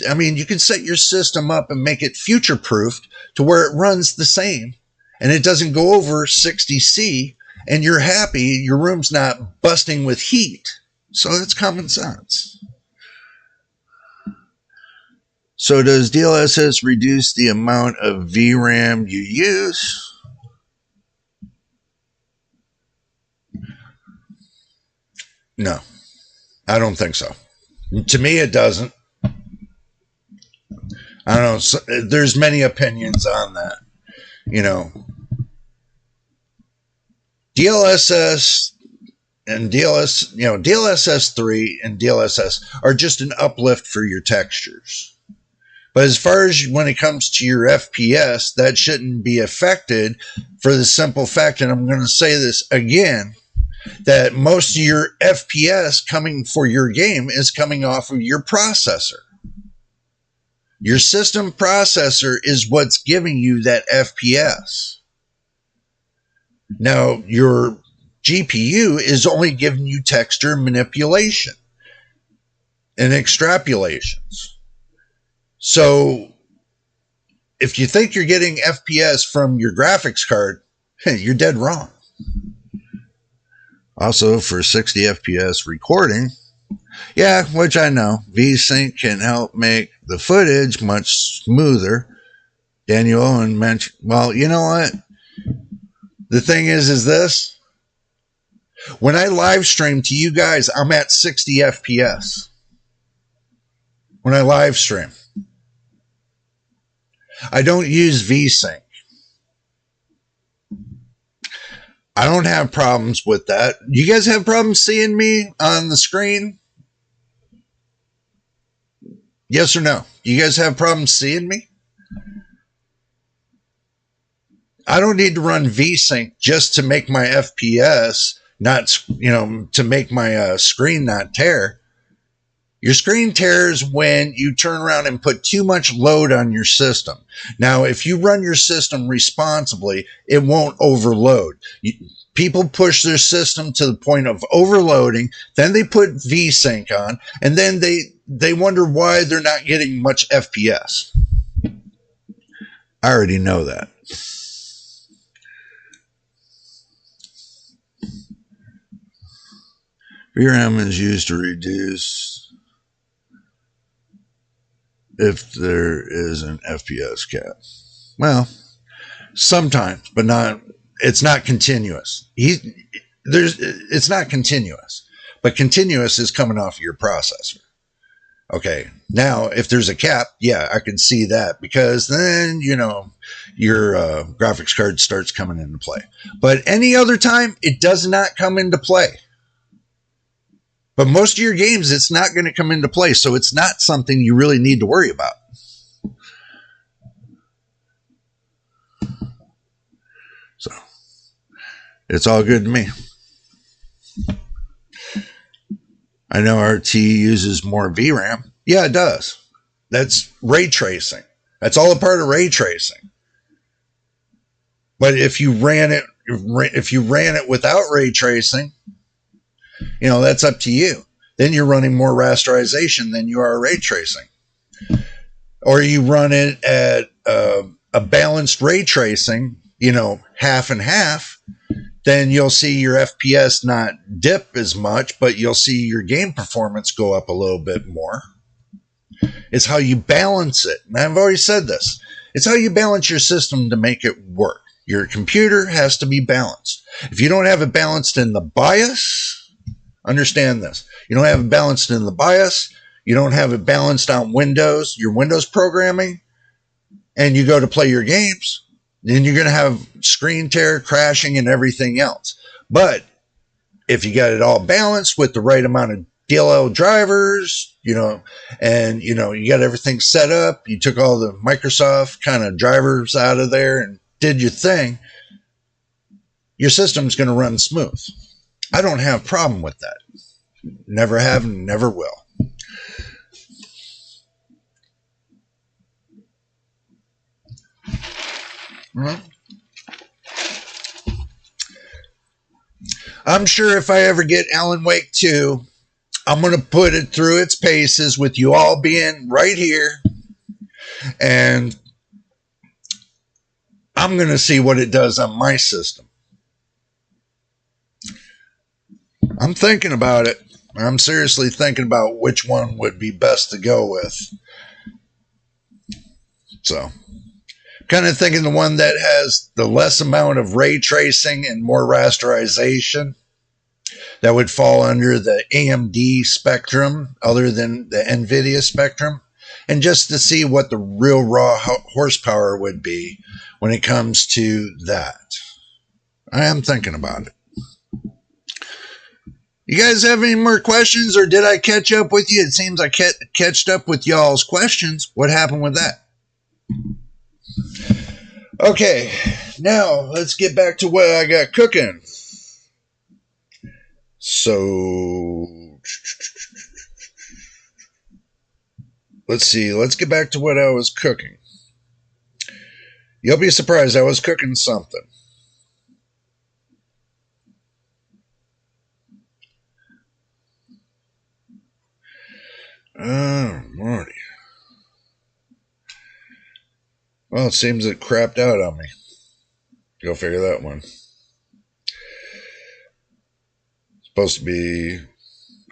I mean, you can set your system up and make it future-proofed to where it runs the same, and it doesn't go over 60C, and you're happy, your room's not busting with heat. So it's common sense. So does DLSS reduce the amount of VRAM you use? No, I don't think so. To me, it doesn't. I don't know. So, there's many opinions on that. You know, DLSS and DLSS 3 and DLSS are just an uplift for your textures. But as far as when it comes to your FPS, that shouldn't be affected for the simple fact, and I'm going to say this again, that most of your FPS coming for your game is coming off of your processor. Your system processor is what's giving you that FPS. Now, your GPU is only giving you texture manipulation and extrapolations. So, if you think you're getting FPS from your graphics card, you're dead wrong. Also, for 60 FPS recording, yeah, which I know, VSync can help make the footage much smoother. Daniel Owen mentioned, well, you know what? The thing is this. When I live stream to you guys, I'm at 60 FPS. When I live stream. I don't use VSync. I don't have problems with that. You guys have problems seeing me on the screen? Yes or no? You guys have problems seeing me? I don't need to run VSync just to make my FPS not, to make my screen not tear. Your screen tears when you turn around and put too much load on your system. Now, if you run your system responsibly, it won't overload. People push their system to the point of overloading, then they put VSync on, and then they wonder why they're not getting much FPS. I already know that. VRAM is used to reduce if there is an FPS cap. Well, sometimes, but not. It's not continuous. It's not continuous, but continuous is coming off of your processor. Okay, now if there's a cap, yeah, I can see that, because then, you know, your graphics card starts coming into play. But any other time, it does not come into play. But most of your games, it's not going to come into play, so it's not something you really need to worry about. So, it's all good to me. I know RT uses more VRAM. Yeah, it does. That's ray tracing. That's all a part of ray tracing. But if you ran it without ray tracing, you know, that's up to you. Then you're running more rasterization than you are ray tracing. Or you run it at a balanced ray tracing, you know, half and half, then you'll see your FPS not dip as much, but you'll see your game performance go up a little bit more. It's how you balance it. And I've already said this. It's how you balance your system to make it work. Your computer has to be balanced. If you don't have it balanced in the BIOS, understand this. You don't have it balanced in the BIOS. You don't have it balanced on Windows, your Windows programming, and you go to play your games, then you're going to have screen tear, crashing, and everything else. But if you got it all balanced with the right amount of DLL drivers, you know, and, you know, you got everything set up, you took all the Microsoft kind of drivers out of there and did your thing, your system's going to run smooth. I don't have a problem with that. Never have and never will. I'm sure if I ever get Alan Wake 2, I'm going to put it through its paces with you all being right here. And I'm going to see what it does on my system. I'm thinking about it. I'm seriously thinking about which one would be best to go with. So, kind of thinking the one that has the less amount of ray tracing and more rasterization, that would fall under the AMD spectrum other than the Nvidia spectrum, and just to see what the real raw horsepower would be when it comes to that. I am thinking about it. You guys have any more questions, or did I catch up with you? It seems I catched up with y'all's questions. What happened with that? Okay, now let's get back to what I got cooking. So, let's see. Let's get back to what I was cooking. You'll be surprised, I was cooking something. Oh, Marty. Well, it seems it crapped out on me. Go figure that one. Supposed to be...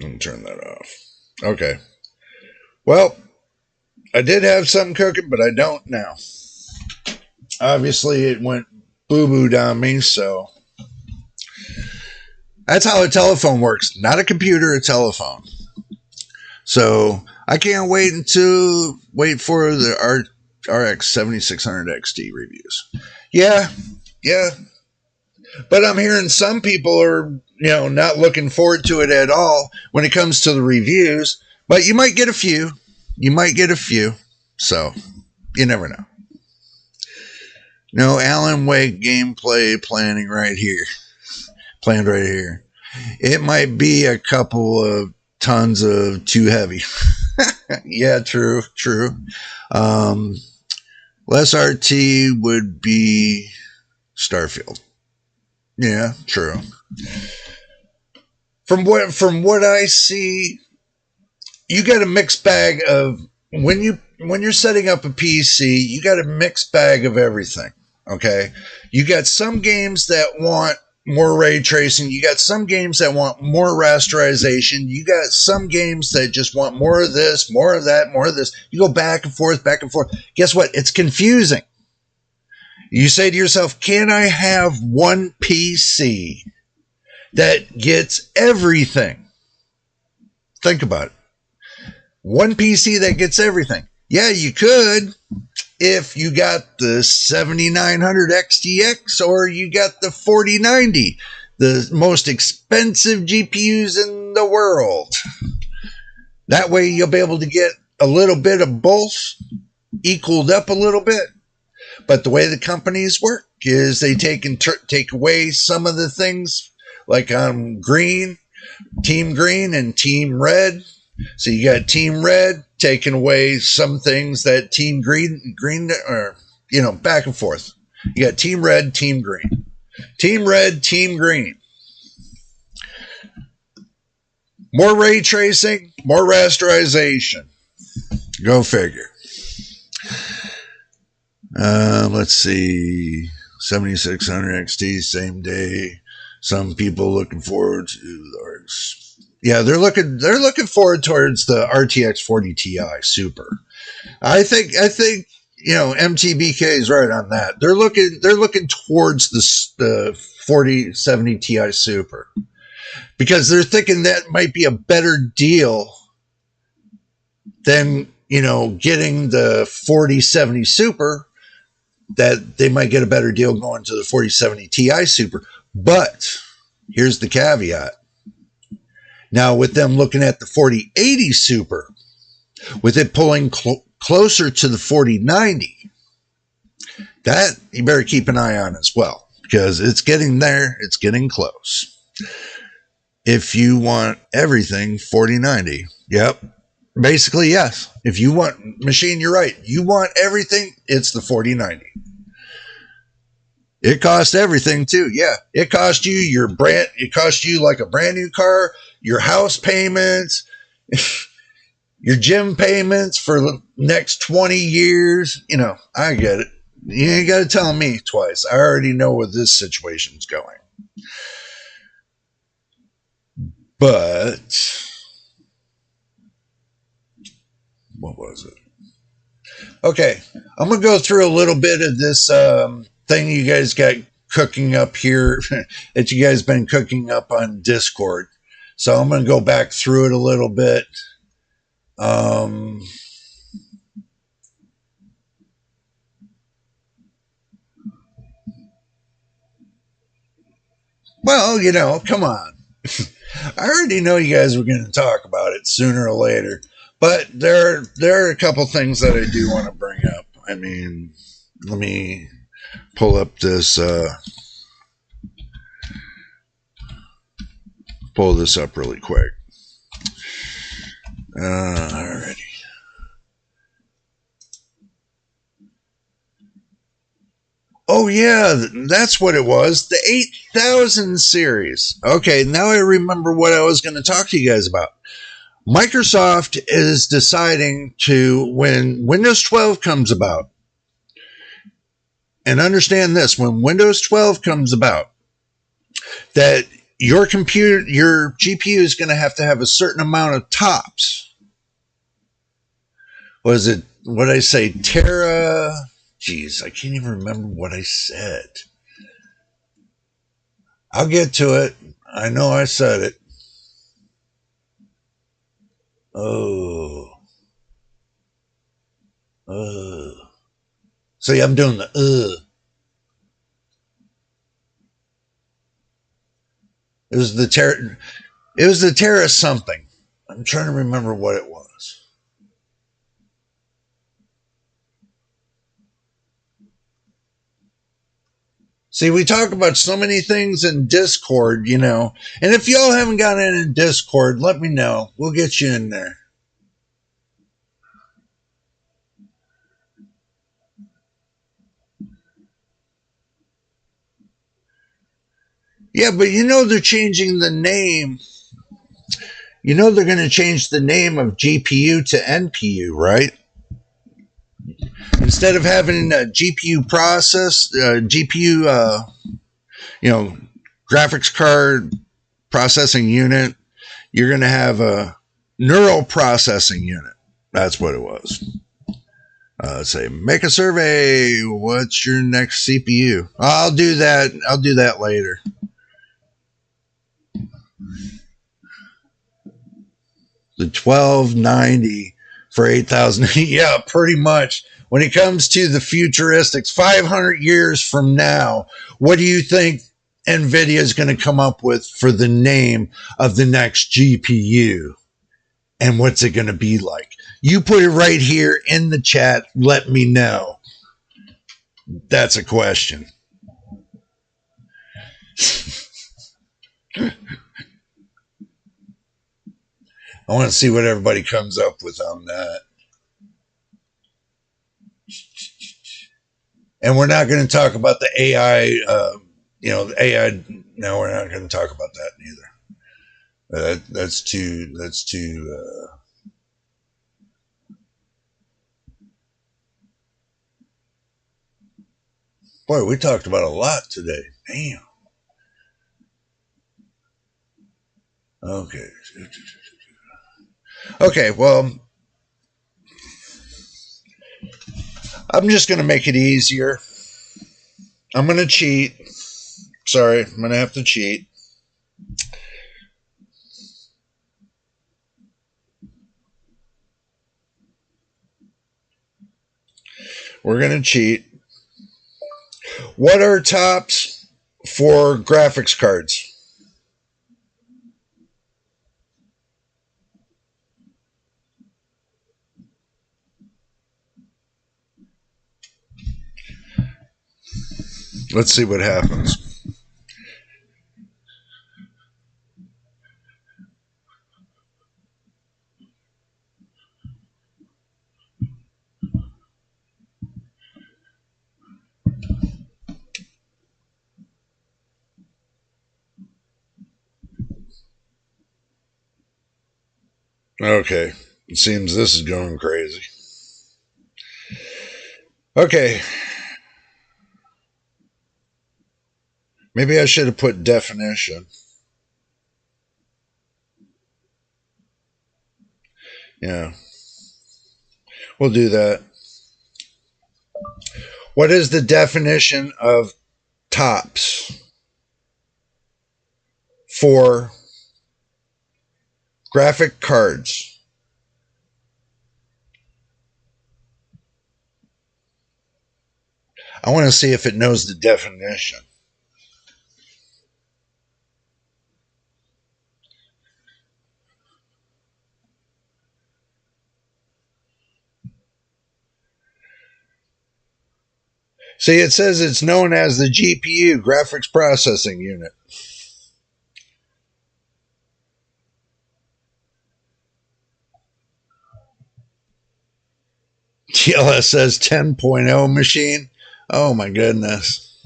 Let me turn that off. Okay. Well, I did have something cooking, but I don't now. Obviously, it went boo-booed on me, so... That's how a telephone works. Not a computer, a telephone. So, I can't wait for the RX 7600 XT reviews. Yeah. But I'm hearing some people are, you know, not looking forward to it at all when it comes to the reviews. But you might get a few. So, you never know. No Alan Wake gameplay planned right here. It might be a couple of tons of too heavy. Yeah, true. Less RT would be Starfield. Yeah, true. From what I see, you got a mixed bag of when you're setting up a PC, you got a mixed bag of everything. Okay, you got some games that want more ray tracing. You got some games that want more rasterization. You got some games that just want more of this, more of that, more of this. You go back and forth, back and forth. Guess what? It's confusing. You say to yourself, can I have one PC that gets everything? Think about it. One PC that gets everything. Yeah, you could if you got the 7900 XTX or you got the 4090, the most expensive GPUs in the world. That way you'll be able to get a little bit of both equaled up a little bit. But the way the companies work is they take away some of the things, like green, Team Green and Team Red. So you got Team Red taking away some things that Team Green, or, back and forth. You got Team Red, Team Green. Team Red, Team Green. More ray tracing, more rasterization. Go figure. Let's see. 7600 XT, same day. Some people looking forward to they're looking forward towards the RTX 40 Ti Super. I think MTBK is right on that. They're looking towards the 4070 Ti Super because they're thinking that might be a better deal than getting the 4070 Super. That they might get a better deal going to the 4070 Ti Super. But here's the caveat. Now, with them looking at the 4080 Super, with it pulling closer to the 4090, that you better keep an eye on as well, because it's getting there. It's getting close. If you want everything 4090, yep. Basically, yes. If you want machine, you're right. You want everything, it's the 4090. It costs everything too. Yeah. It cost you like a brand new car, your house payments, your gym payments for the next 20 years. I get it. You ain't got to tell me twice. I already know where this situation's going. But what was it? Okay, I'm going to go through a little bit of this thing you guys got cooking up here that you guys been cooking up on Discord. So I'm going to go back through it a little bit. Well, come on. I already know you guys were going to talk about it sooner or later. But there are a couple things that I do want to bring up. I mean, let me pull up this, pull this up really quick. Alrighty. Oh yeah, that's what it was. The 8000 series. Okay, now I remember what I was going to talk to you guys about. Microsoft is deciding to, when Windows 12 comes about, and understand this, when Windows 12 comes about, that your GPU is going to have a certain amount of TOPS. What did I say? Jeez, I can't even remember what I said. I'll get to it. I know I said it. See, I'm doing the It was the Terra something. I'm trying to remember what it was. See, we talk about so many things in Discord, and if y'all haven't gotten in Discord, let me know. We'll get you in there. Yeah, but they're changing the name. They're going to change the name of GPU to NPU, right? Instead of having a GPU process, GPU, graphics card processing unit, you're going to have a neural processing unit. That's what it was. Let's say, make a survey. What's your next CPU? I'll do that. I'll do that later. The 1290 for 8,000. Yeah, pretty much. When it comes to the futuristics, 500 years from now, what do you think Nvidia is going to come up with for the name of the next GPU? And what's it going to be like? You put it right here in the chat. Let me know. That's a question. I want to see what everybody comes up with on that. And we're not going to talk about the AI, the AI. No, we're not going to talk about that either. That's too. Boy, we talked about a lot today. Damn. Okay. Okay, well, I'm just going to make it easier. I'm going to cheat. Sorry, I'm going to have to cheat. We're going to cheat. What are tops for graphics cards? Let's see what happens. Okay, it seems this is going crazy. Okay. Maybe I should have put definition. Yeah. We'll do that. What is the definition of tops for graphic cards? I want to see if it knows the definition. See, it says it's known as the GPU, graphics processing unit. TLS says 10.0 machine. Oh my goodness.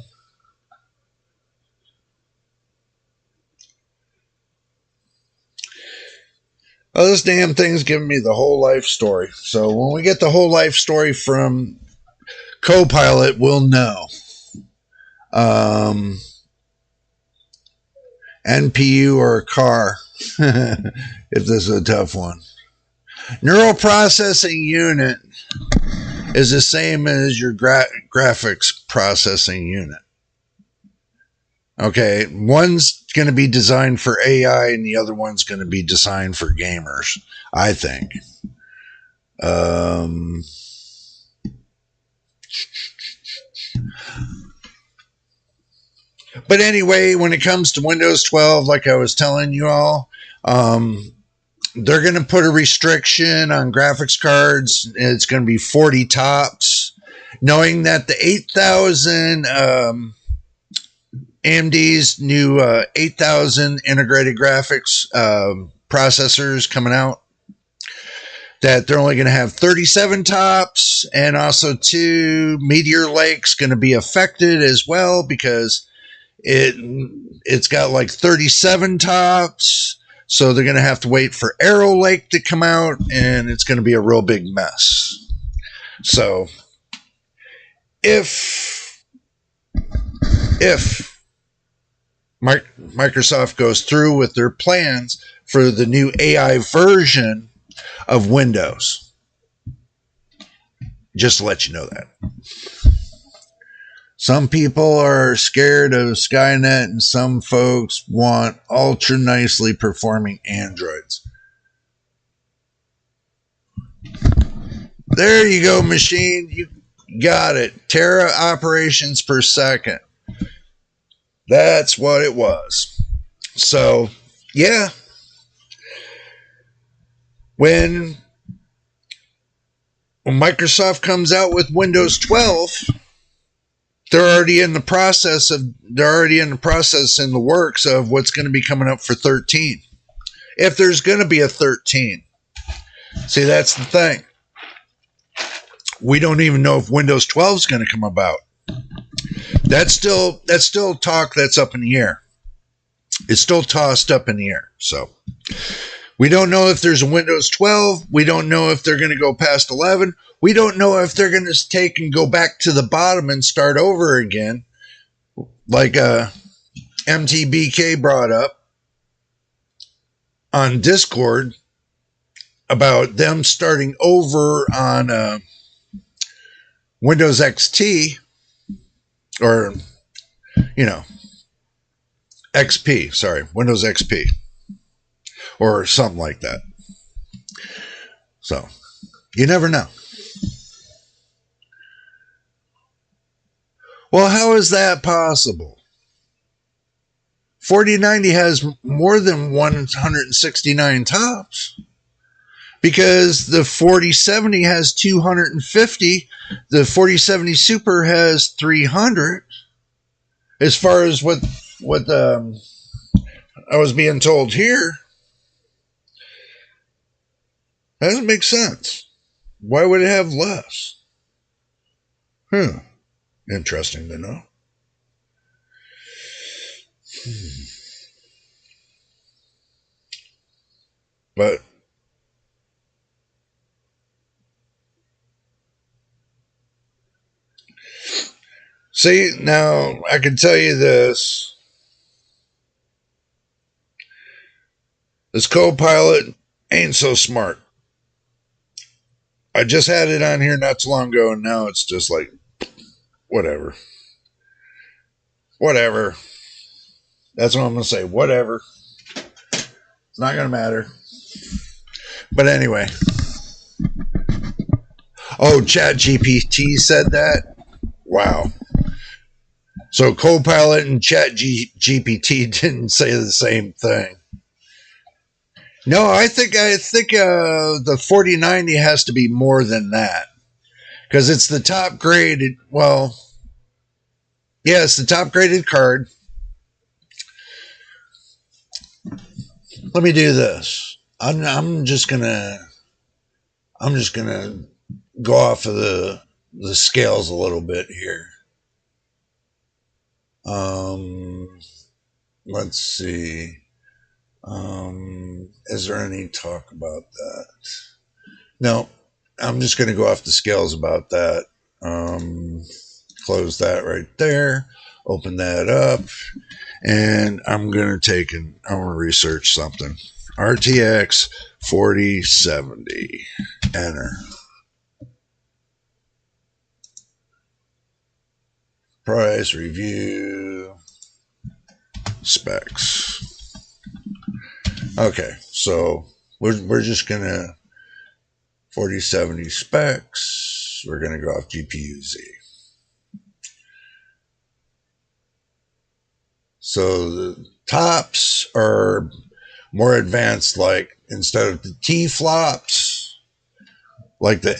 Oh, this damn thing's giving me the whole life story. So when we get the whole life story from Copilot, we'll know. NPU or a car, if this is a tough one. Neural processing unit is the same as your graphics processing unit. Okay, one's going to be designed for AI and the other one's going to be designed for gamers, I think. But anyway, when it comes to Windows 12, like I was telling you all, they're going to put a restriction on graphics cards. It's going to be 40 tops. Knowing that the 8,000 AMD's new 8,000 integrated graphics processors coming out, that they're only going to have 37 tops, and also 2 Meteor Lake's going to be affected as well because it's got like 37 tops. So they're going to have to wait for Arrow Lake to come out, and it's going to be a real big mess. So if Microsoft goes through with their plans for the new AI version of Windows. Just to let you know that. Some people are scared of Skynet, and some folks want ultra nicely performing Androids. There you go, machine. You got it. Tera operations per second. That's what it was. So, yeah. When Microsoft comes out with Windows 12, they're already in the process in the works of what's going to be coming up for 13. If there's going to be a 13. See, that's the thing. We don't even know if Windows 12 is going to come about. That's still talk that's up in the air. It's still tossed up in the air. So we don't know if there's a Windows 12. We don't know if they're going to go past 11. We don't know if they're going to take and go back to the bottom and start over again, like MTBK brought up on Discord about them starting over on Windows XT, or, XP, sorry, Windows XP, or something like that. So, you never know. Well, how is that possible? 4090 has more than 169 tops. Because the 4070 has 250, the 4070 Super has 300. As far as what I was being told here, that doesn't make sense. Why would it have less? Interesting to know. But see, now I can tell you this. This Copilot ain't so smart. I just had it on here not too long ago, and now it's just like, whatever. Whatever. That's what I'm going to say. Whatever. It's not going to matter. But anyway. Oh, ChatGPT said that? Wow. So Copilot and ChatGPT didn't say the same thing. No, I think the 4090 has to be more than that. Because it's the top graded, well, yeah, it's the top graded card. Let me do this. I'm just gonna go off of the scales a little bit here. Let's see. Is there any talk about that? No, I'm just going to go off the scales about that. Close that right there. Open that up. And I'm going to research something. RTX 4070. Enter. Price, review, specs. Okay, so we're just going to 4070 specs. We're going to go off GPU-Z. So the tops are more advanced, like instead of the T-flops, like the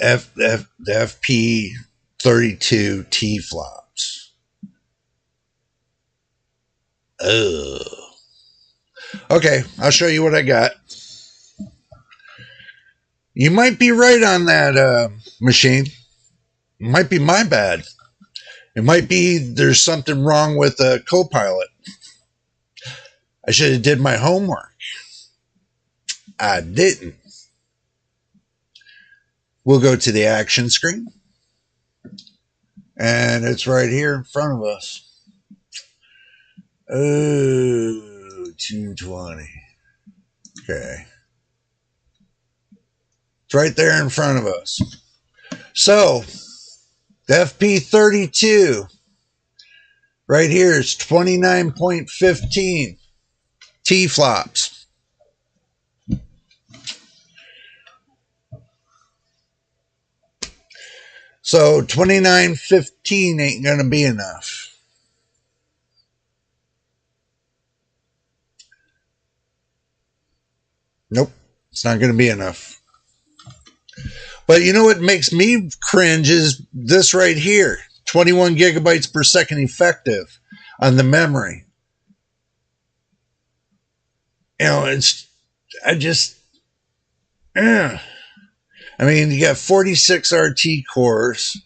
FP32 T-flops. Okay, I'll show you what I got. You might be right on that machine. It might be my bad. It might be there's something wrong with the Copilot. I should have did my homework. I didn't. We'll go to the action screen. And it's right here in front of us. Oh, 220. Okay. It's right there in front of us. So, the FP32 right here is 29.15 T-flops. So 29.15 ain't going to be enough. Nope, it's not going to be enough. But you know what makes me cringe is this right here. 21 gigabytes per second effective on the memory. You know, I mean, you got 46 RT cores.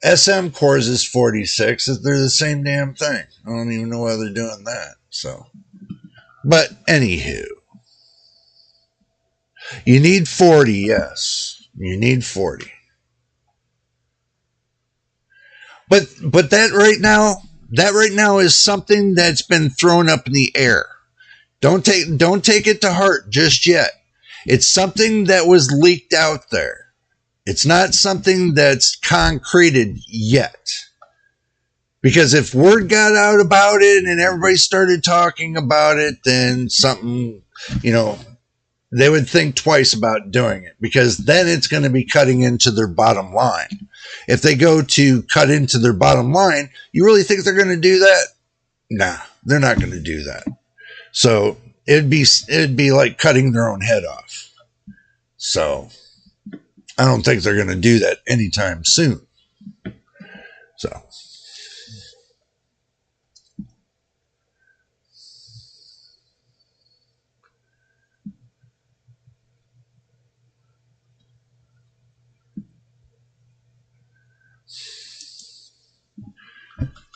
SM cores is 46. They're the same damn thing. I don't even know why they're doing that. So, but anywho, you need 40. Yes, you need 40. But that right now is something that's been thrown up in the air. Don't take it to heart just yet. It's something that was leaked out there. It's not something that's concreted yet. Because if word got out about it and everybody started talking about it, then something, they would think twice about doing it, because then it's going to be cutting into their bottom line. If they go to cut into their bottom line, you really think they're going to do that? Nah, they're not going to do that. So it'd be like cutting their own head off. So I don't think they're going to do that anytime soon. So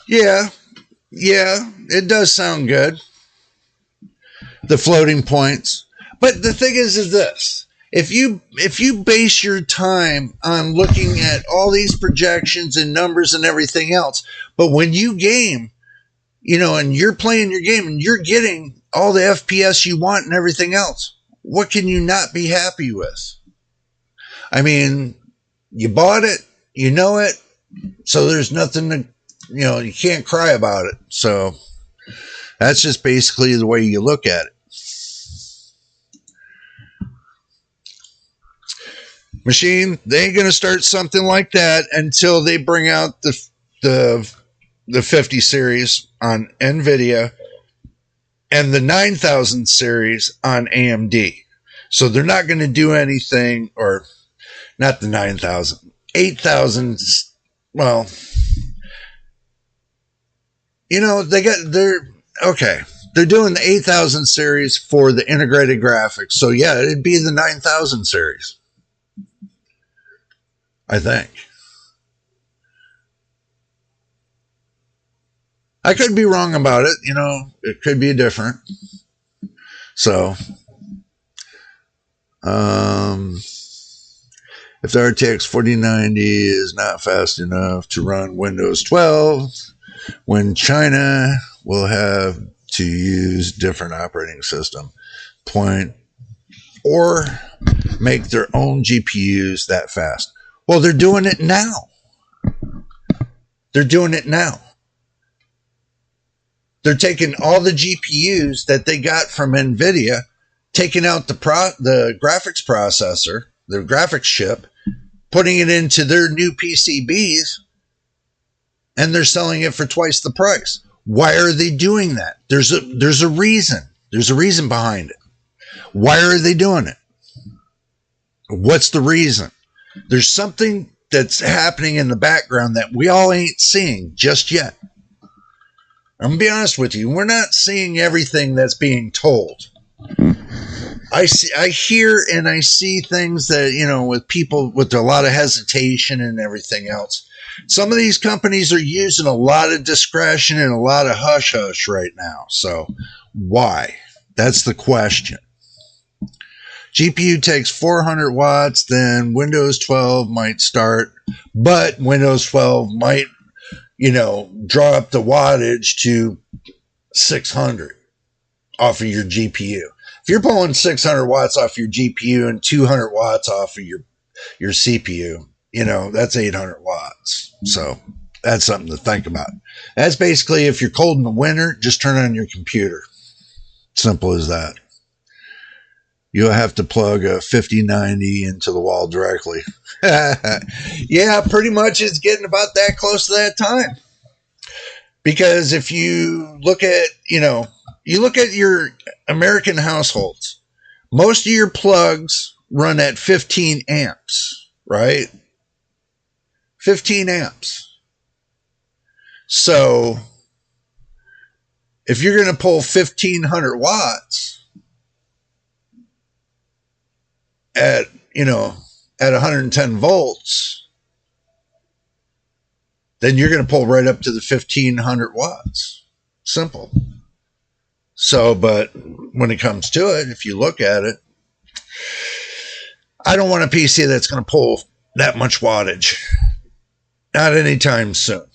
yeah, it does sound good. The floating points. But the thing is this. If you base your time on looking at all these projections and numbers and everything else, but when you game, and you're playing your game and you're getting all the FPS you want and everything else, what can you not be happy with? I mean, you bought it, you know it, so there's nothing to, you can't cry about it. So that's just basically the way you look at it. Machine, they ain't going to start something like that until they bring out the 50 series on Nvidia and the 9000 series on AMD. So they're not going to do anything, or not the 9000, 8000. Well, they're doing the 8000 series for the integrated graphics. So yeah, it'd be the 9000 series, I think. I could be wrong about it. It could be different. So, if the RTX 4090 is not fast enough to run Windows 12, when China will have to use different operating system point or make their own GPUs that fast. Well, they're doing it now. They're taking all the GPUs that they got from Nvidia, taking out the graphics processor, the graphics chip, putting it into their new PCBs, and they're selling it for twice the price. Why are they doing that? There's a reason. There's a reason behind it. Why are they doing it? What's the reason? There's something that's happening in the background that we all ain't seeing just yet. I'm going to be honest with you. We're not seeing everything that's being told. I hear and I see things that, with people with a lot of hesitation and everything else. Some of these companies are using a lot of discretion and a lot of hush-hush right now. So why? That's the question. GPU takes 400 watts, then Windows 12 might start, but Windows 12 might, draw up the wattage to 600 off of your GPU. If you're pulling 600 watts off your GPU and 200 watts off of your CPU, you know, that's 800 watts. So that's something to think about. That's basically, if you're cold in the winter, just turn on your computer. Simple as that. You'll have to plug a 5090 into the wall directly. Yeah, pretty much it's getting about that close to that time. Because if you look at, you look at your American households, most of your plugs run at 15 amps, right? 15 amps. So if you're going to pull 1500 watts at 110 volts, then you're going to pull right up to the 1500 watts. Simple. So, but when it comes to it, if you look at it, I don't want a PC that's going to pull that much wattage. Not anytime soon.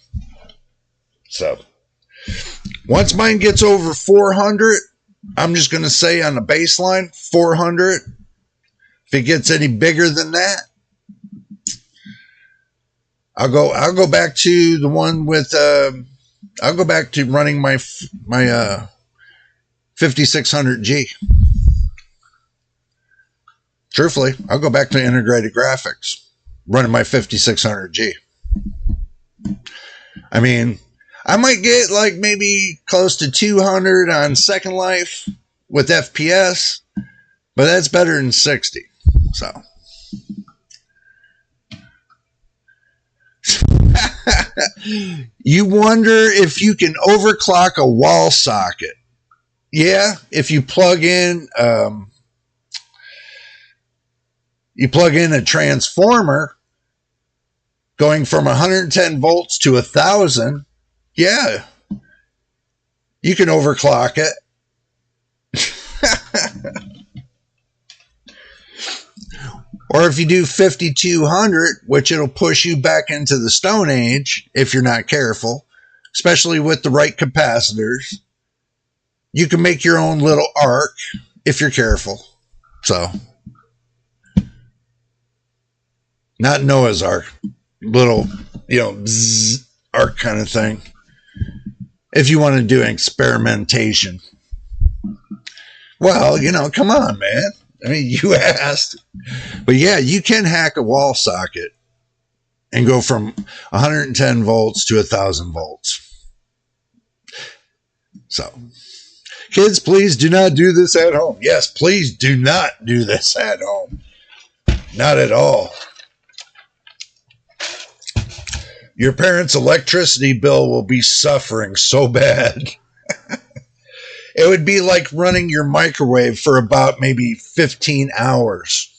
So, once mine gets over 400, I'm just going to say on the baseline, 400. If it gets any bigger than that, I'll go back to the one with, I'll go back to running my 5600G. Truthfully, I'll go back to integrated graphics, running my 5600G. I mean, I might get like maybe close to 200 on Second Life with FPS, but that's better than 60. So. You wonder if you can overclock a wall socket. Yeah, if you plug in a transformer going from 110 volts to 1000, yeah, you can overclock it. Or if you do 5200, which it'll push you back into the Stone Age if you're not careful, especially with the right capacitors. You can make your own little arc if you're careful. So, not Noah's Ark, little, bzz, arc kind of thing. If you want to do experimentation. Well, come on, man. I mean, you asked. But yeah, you can hack a wall socket and go from 110 volts to 1000 volts. So, kids, please do not do this at home. Yes, please do not do this at home. Not at all. Your parents' electricity bill will be suffering so bad. It would be like running your microwave for about maybe 15 hours.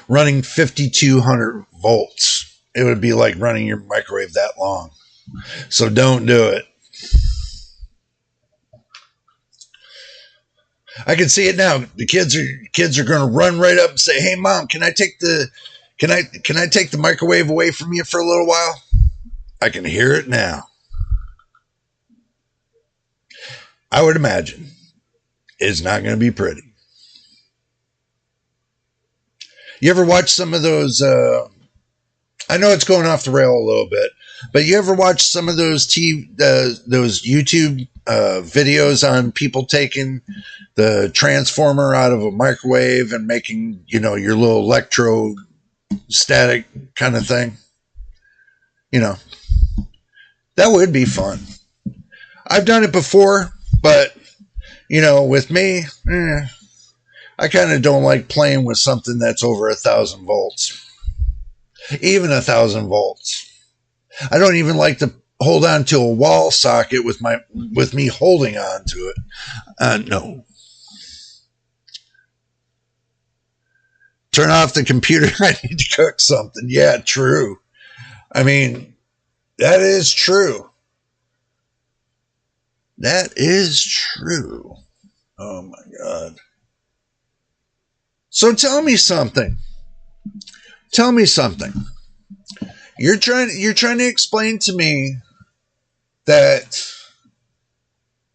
Running 5200 volts. It would be like running your microwave that long. So don't do it. I can see it now. The kids are going to run right up and say, "Hey, Mom, can I take the microwave away from you for a little while?" I can hear it now. I would imagine it's not going to be pretty. You ever watch some of those? I know it's going off the rail a little bit, but you ever watch some of those those YouTube videos on people taking the transformer out of a microwave and making, your little electrostatic kind of thing? That would be fun. I've done it before, but, with me, I kind of don't like playing with something that's over 1000 volts. Even 1000 volts. I don't even like to hold on to a wall socket with me holding on to it. No. Turn off the computer. I need to cook something. Yeah, true. I mean, that is true. That is true. Oh my God. So tell me something. Tell me something. You're trying to explain to me that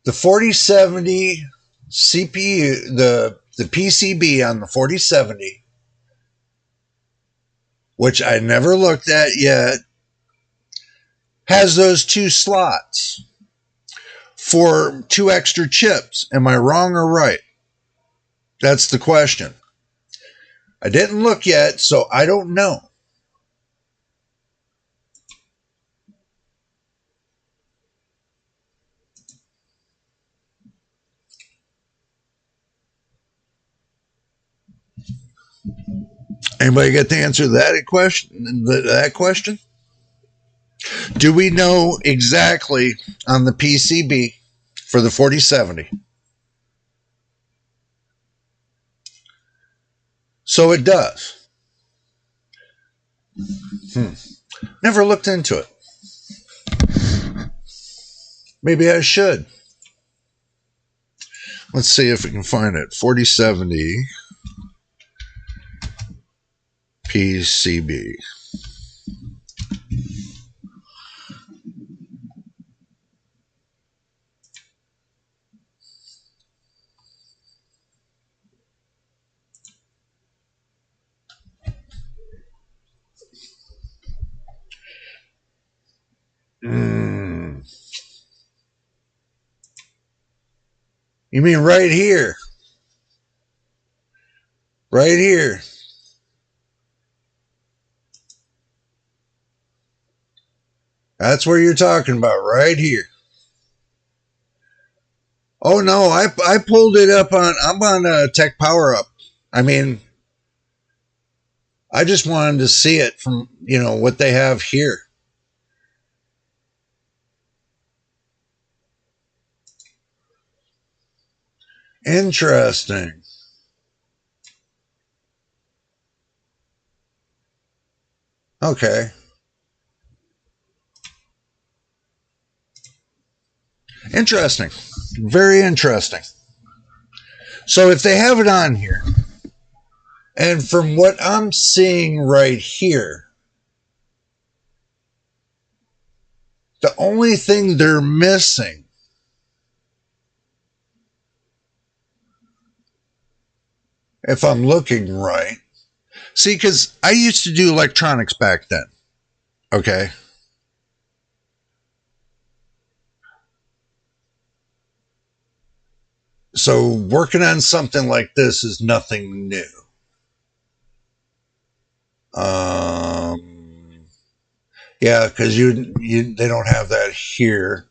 The 4070 CPU, the PCB on the 4070, which I never looked at yet, has those 2 slots for 2 extra chips. Am I wrong or right? That's the question. I didn't look yet, so I don't know. Anybody get the answer to that question? Do we know exactly on the PCB for the 4070? So it does. Never looked into it. Maybe I should. Let's see if we can find it. 4070 PCB. You mean right here? Right here. That's where you're talking about, right here. Oh no, I pulled it up on, I'm on Tech Power Up. I mean, I just wanted to see it from, what they have here. Interesting. Okay. Interesting. Very interesting. So if they have it on here, and from what I'm seeing right here, the only thing they're missing, if I'm looking right, see, because I used to do electronics back then. Okay. So working on something like this is nothing new. Yeah, because they don't have that here.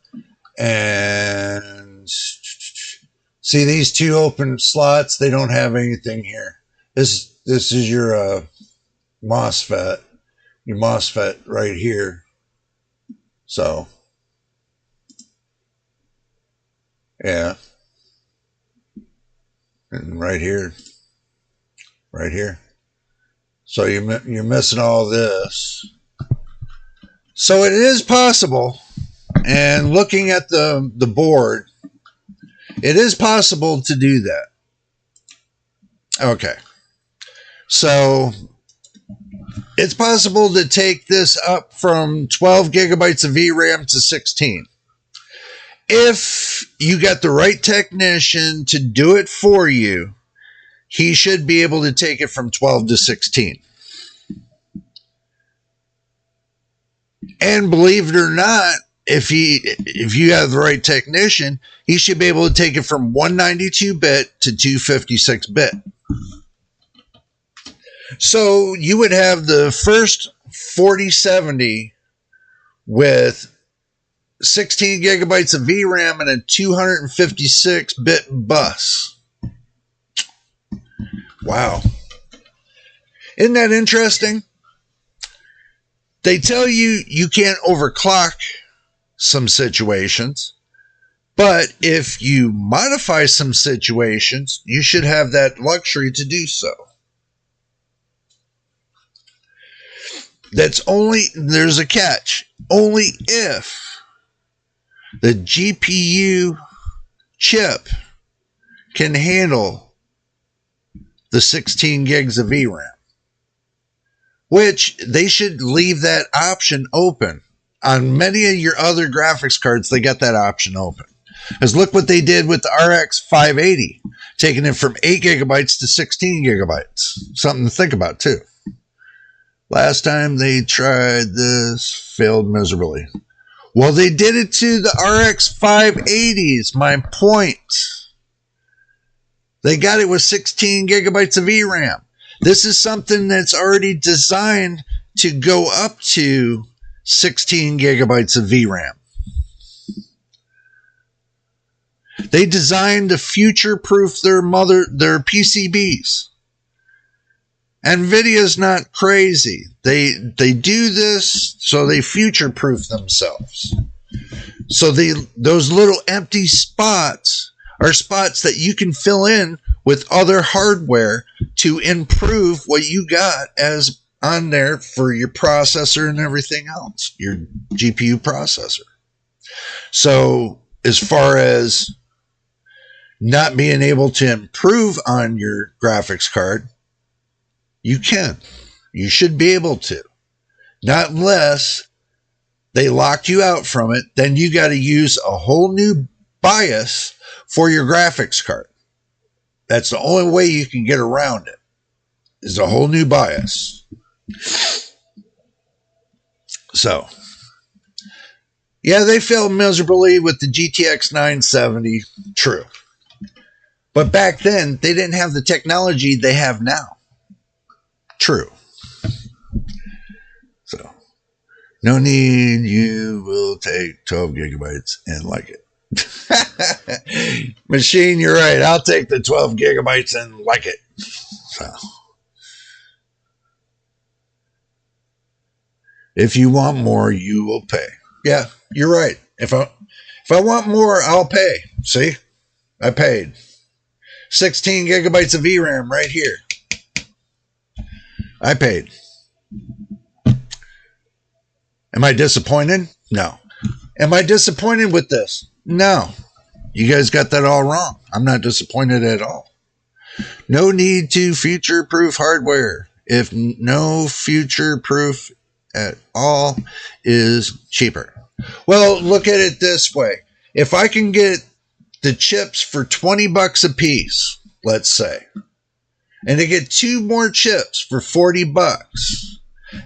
And see these 2 open slots, they don't have anything here. This is your MOSFET. Your MOSFET right here. So yeah. And right here. Right here. So you're missing all this. So it is possible, and looking at the board, it is possible to do that. Okay. So it's possible to take this up from 12 gigabytes of VRAM to 16. If you got the right technician to do it for you, he should be able to take it from 12 to 16. And believe it or not, if you have the right technician, he should be able to take it from 192-bit to 256-bit. So you would have the first 4070 with 16 gigabytes of VRAM and a 256-bit bus. Wow. Isn't that interesting? They tell you you can't overclock some situations, but if you modify some situations, you should have that luxury to do so. There's a catch. Only if the GPU chip can handle the 16 gigs of VRAM. Which they should leave that option open. On many of your other graphics cards, they got that option open. Because look what they did with the RX 580, taking it from 8 gigabytes to 16 gigabytes. Something to think about, too. Last time they tried this, failed miserably. Well, they did it to the RX 580s, my point. They got it with 16 gigabytes of VRAM. This is something that's already designed to go up to 16 gigabytes of VRAM. They designed to future-proof their PCBs. Nvidia's not crazy. They do this so they future-proof themselves. So those little empty spots are spots that you can fill in with other hardware to improve what you got as on there for your processor and everything else, your GPU processor. So as far as not being able to improve on your graphics card, you can. You should be able to. Not unless they locked you out from it, then you got to use a whole new BIOS for your graphics card. That's the only way you can get around it, is a whole new BIOS. So, yeah, they failed miserably with the GTX 970. True. But back then, they didn't have the technology they have now. True. So, no need. You will take 12 gigabytes and like it. Machine, you're right. I'll take the 12 gigabytes and like it. So, if you want more, you will pay. Yeah, you're right. If I want more, I'll pay. See? I paid. 16 gigabytes of VRAM right here. I paid. Am I disappointed? No. Am I disappointed with this? No. You guys got that all wrong. I'm not disappointed at all. No need to future-proof hardware. If no future-proof at all is cheaper. Well, look at it this way. If I can get the chips for $20 a piece, let's say, and to get 2 more chips for $40,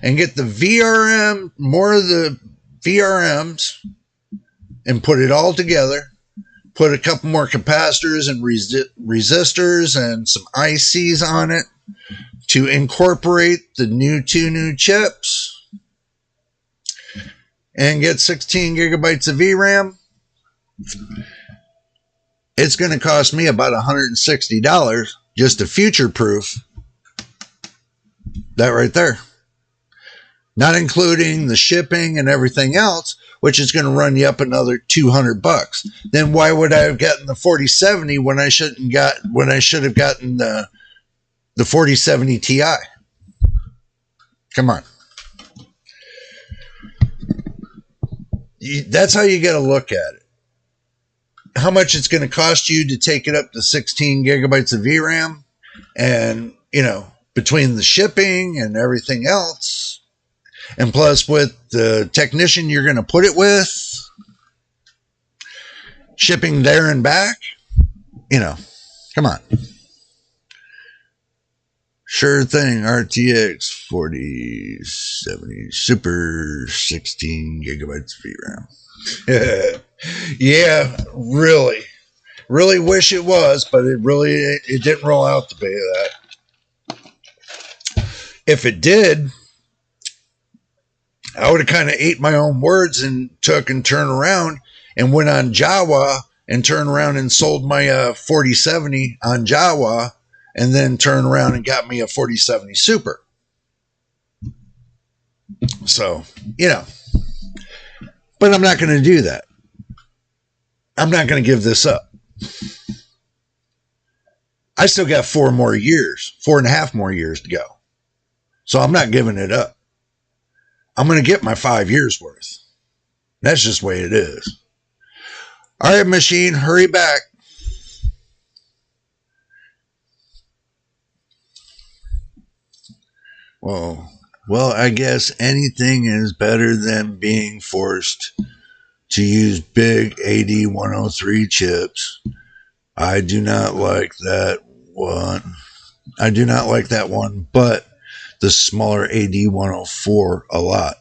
and get the VRM, more of the VRMs, and put it all together, put a couple more capacitors and resistors and some ICs on it to incorporate the 2 new chips, and get 16 gigabytes of VRAM, it's going to cost me about $160 just to future-proof that right there. Not including the shipping and everything else, which is going to run you up another $200. Then why would I have gotten the 4070 when I should have gotten the 4070 Ti? Come on. That's how you got to look at it. How much it's going to cost you to take it up to 16 gigabytes of VRAM, and, between the shipping and everything else, and plus with the technician you're going to put it with, shipping there and back, come on. Sure thing, RTX 4070 Super 16 gigabytes of VRAM. Yeah, really. Really wish it was, but it didn't roll out to be that. If it did, I would have kind of ate my own words and took and turned around and went on Jawa and turned around and sold my 4070 on Jawa, and then turned around and got me a 4070 Super. So, but I'm not going to do that. I'm not going to give this up. I still got 4.5 more years to go. So I'm not giving it up. I'm going to get my 5 years worth. That's just the way it is. All right, machine, hurry back. Well, I guess anything is better than being forced to use big AD103 chips. I do not like that one. I do not like that one, but the smaller AD104 a lot.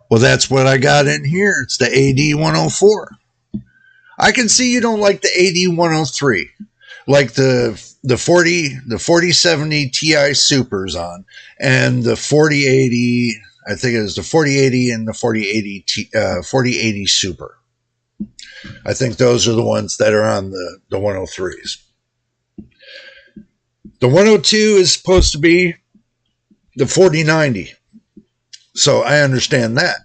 Well, that's what I got in here. It's the AD104. I can see you don't like the AD103, like the 4070 Ti Supers on, and the 4080. I think it was the 4080 and the 4080 Super. I think those are the ones that are on the 103s. The 102 is supposed to be the 4090. So I understand that.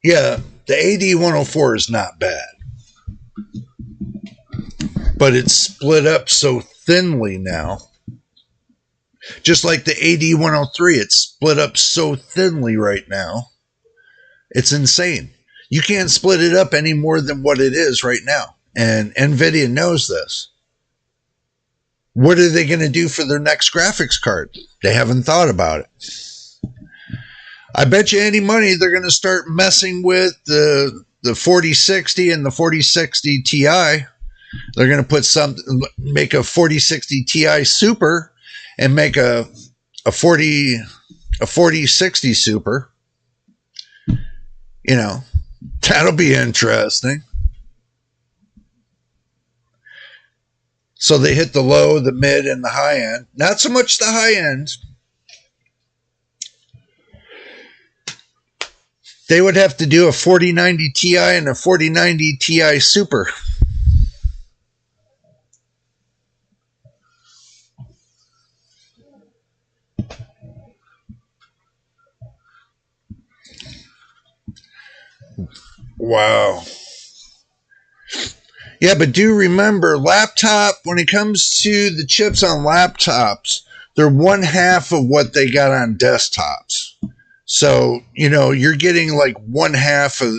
Yeah, the AD104 is not bad. But it's split up so thinly now. Just like the AD103, it's split up so thinly right now. It's insane. You can't split it up any more than what it is right now. And Nvidia knows this. What are they going to do for their next graphics card? They haven't thought about it. I bet you any money they're going to start messing with the 4060 and the 4060 Ti. They're going to make a 4060 Ti Super and make a 4060 Super. You know, that'll be interesting. So they hit the low, the mid, and the high end. Not so much the high end. They would have to do a 4090 Ti and a 4090 Ti Super. Wow. Yeah, but do remember, when it comes to the chips on laptops, they're one half of what they got on desktops. So, you're getting like one half of,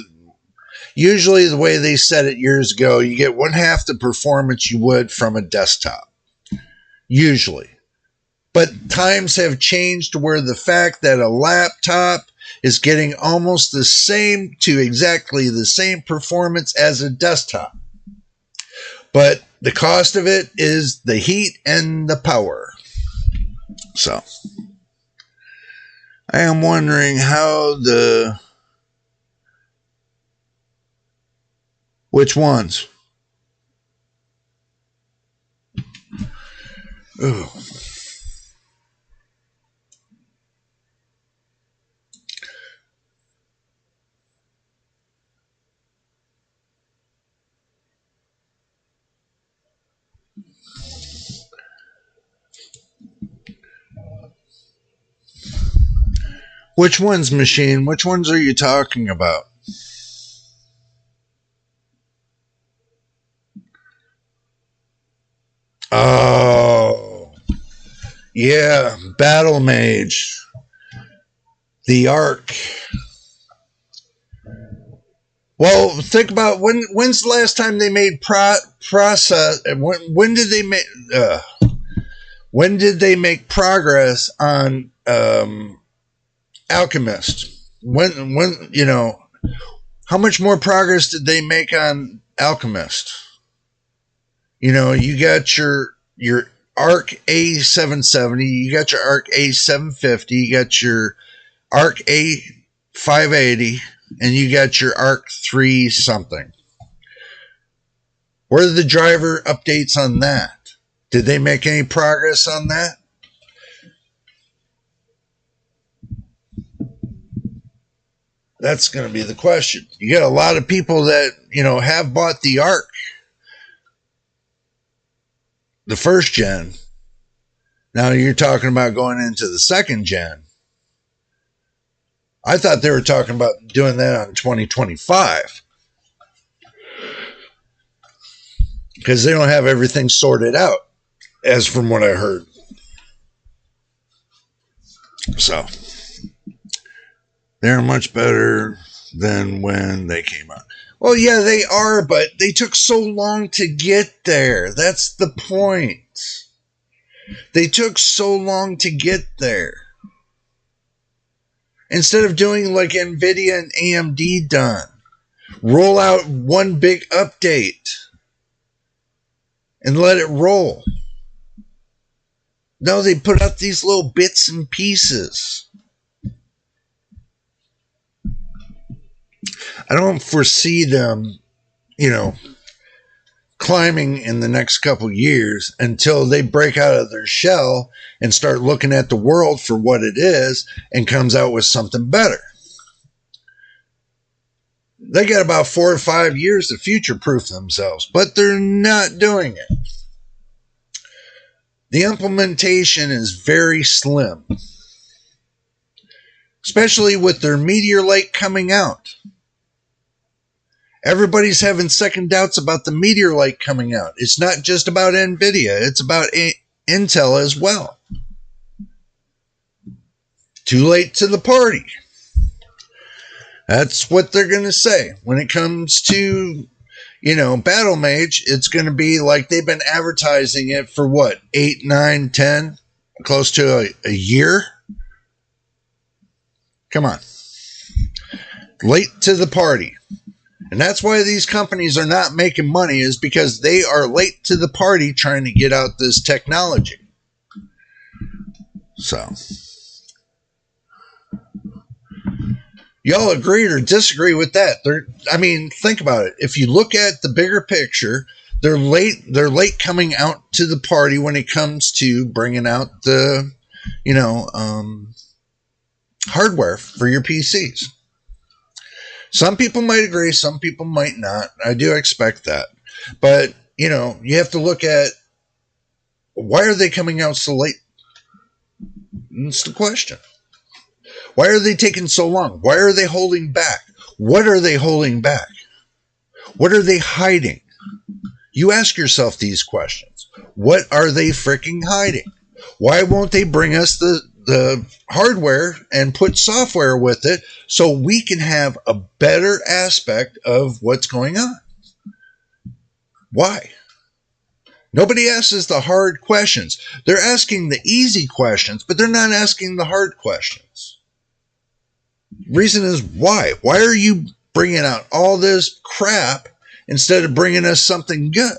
usually the way they said it years ago, you get one half the performance you would from a desktop. Usually. But times have changed to where the fact that a laptop is getting almost the same to exactly the same performance as a desktop. But the cost of it is the heat and the power. So, I am wondering how which ones? Ooh. Which ones, machine? Which ones are you talking about? Oh, yeah, Battle Mage, the Arc. Well, think about when's the last time they made process? When did they make? When did they make progress on Alchemist? When how much more progress did they make on Alchemist? You got your Arc A770, you got your Arc A750, you got your Arc A580, and you got your Arc 3 something. Where are the driver updates on that? Did they make any progress on that? That's going to be the question. You got a lot of people that, have bought the Arc, the first gen. Now you're talking about going into the second gen. I thought they were talking about doing that on 2025. Because they don't have everything sorted out, as from what I heard. So, they're much better than when they came out. Well, yeah, they are, but they took so long to get there. That's the point. They took so long to get there. Instead of doing like Nvidia and AMD done. Roll out one big update and let it roll. No, they put out these little bits and pieces. I don't foresee them, climbing in the next couple years until they break out of their shell and start looking at the world for what it is and comes out with something better. They got about 4 or 5 years to future-proof themselves, but they're not doing it. The implementation is very slim, especially with their Meteor Lake coming out. Everybody's having second doubts about the Meteor Lake coming out. It's not just about Nvidia. It's about Intel as well. Too late to the party. That's what they're going to say. When it comes to, Battle Mage, it's going to be like they've been advertising it for what? 8, 9, 10? Close to a year? Come on. Late to the party. And that's why these companies are not making money, is because they are late to the party trying to get out this technology. So, y'all agree or disagree with that? Think about it. If you look at the bigger picture, they're late coming out to the party when it comes to bringing out the, hardware for your PCs. Some people might agree, some people might not. I do expect that. But, you have to look at, why are they coming out so late? That's the question. Why are they taking so long? Why are they holding back? What are they holding back? What are they hiding? You ask yourself these questions. What are they freaking hiding? Why won't they bring us the hardware and put software with it so we can have a better aspect of what's going on? Why? Nobody asks the hard questions. They're asking the easy questions, but they're not asking the hard questions. Reason is why? Why are you bringing out all this crap instead of bringing us something good?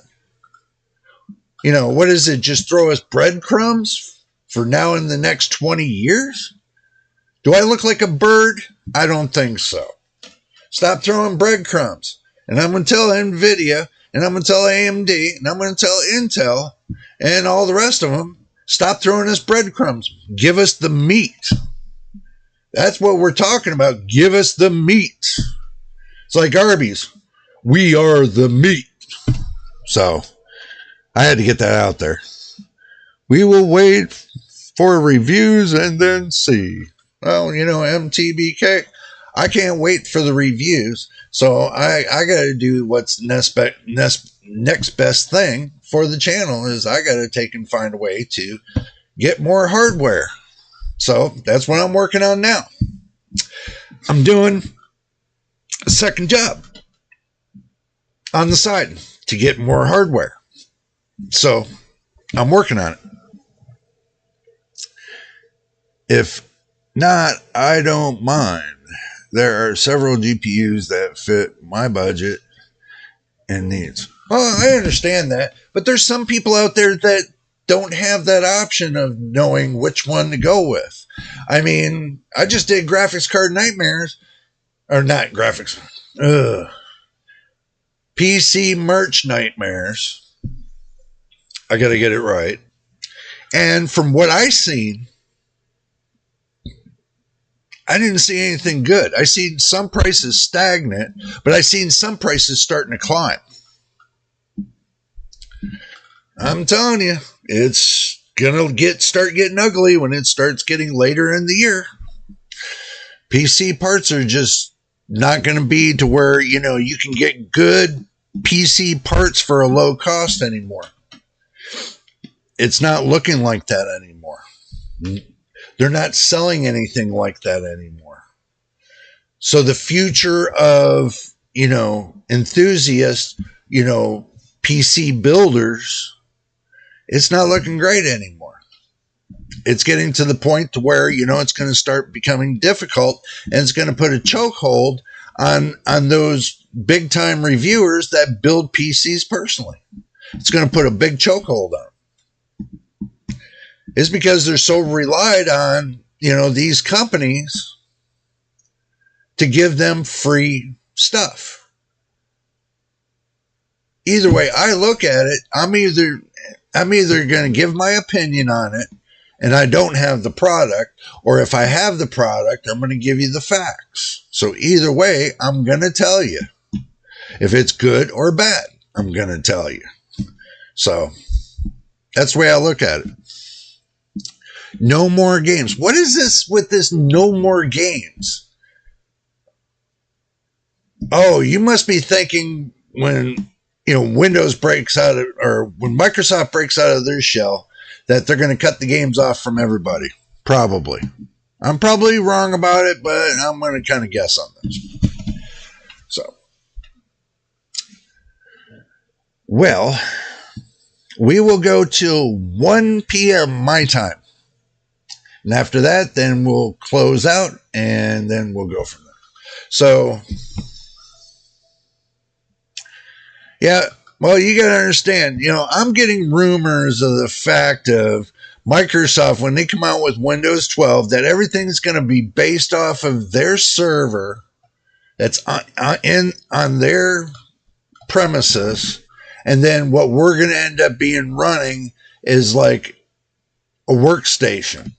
What is it? Just throw us breadcrumbs for now in the next 20 years? Do I look like a bird? I don't think so. Stop throwing breadcrumbs. And I'm going to tell Nvidia, and I'm going to tell AMD, and I'm going to tell Intel, and all the rest of them, stop throwing us breadcrumbs. Give us the meat. That's what we're talking about. Give us the meat. It's like Arby's. We are the meat. So, I had to get that out there. We will wait for reviews and then see. Well, MTBK, I can't wait for the reviews. So I got to do what's next best thing for the channel is I got to take and find a way to get more hardware. So that's what I'm working on now. I'm doing a second job on the side to get more hardware. So I'm working on it. If not, I don't mind. There are several GPUs that fit my budget and needs. Well, I understand that, but there's some people out there that don't have that option of knowing which one to go with. I just did graphics card nightmares, or not graphics, PC merch nightmares. I got to get it right. And from what I seen, I didn't see anything good. I seen some prices stagnant, but I seen some prices starting to climb. I'm telling you, it's gonna start getting ugly when it starts getting later in the year. PC parts are just not gonna be to where you can get good PC parts for a low cost anymore. It's not looking like that anymore. They're not selling anything like that anymore. So the future of, enthusiast, PC builders, it's not looking great anymore. it's getting to the point to where, you know, it's going to start becoming difficult, and it's going to put a chokehold on those big time reviewers that build PCs personally. It's going to put a big chokehold on them. It's because they're so relied on, you know, these companies to give them free stuff. Either way I look at it, I'm either going to give my opinion on it, and I don't have the product, or if I have the product, I'm going to give you the facts. So either way, I'm going to tell you. If it's good or bad, I'm going to tell you. So that's the way I look at it. No more games. What is this with this no more games? Oh, you must be thinking when, you know, Windows breaks out of, or when Microsoft breaks out of their shell, that they're going to cut the games off from everybody. Probably. I'm probably wrong about it, but I'm going to kind of guess on this. So, well, we will go till 1 p.m. my time. And after that, then we'll close out, and then we'll go from there. So, yeah, well, you got to understand, you know, I'm getting rumors of the fact of Microsoft, when they come out with Windows 12, that everything's going to be based off of their server that's on their premises. And then what we're going to end up being running is like a workstation.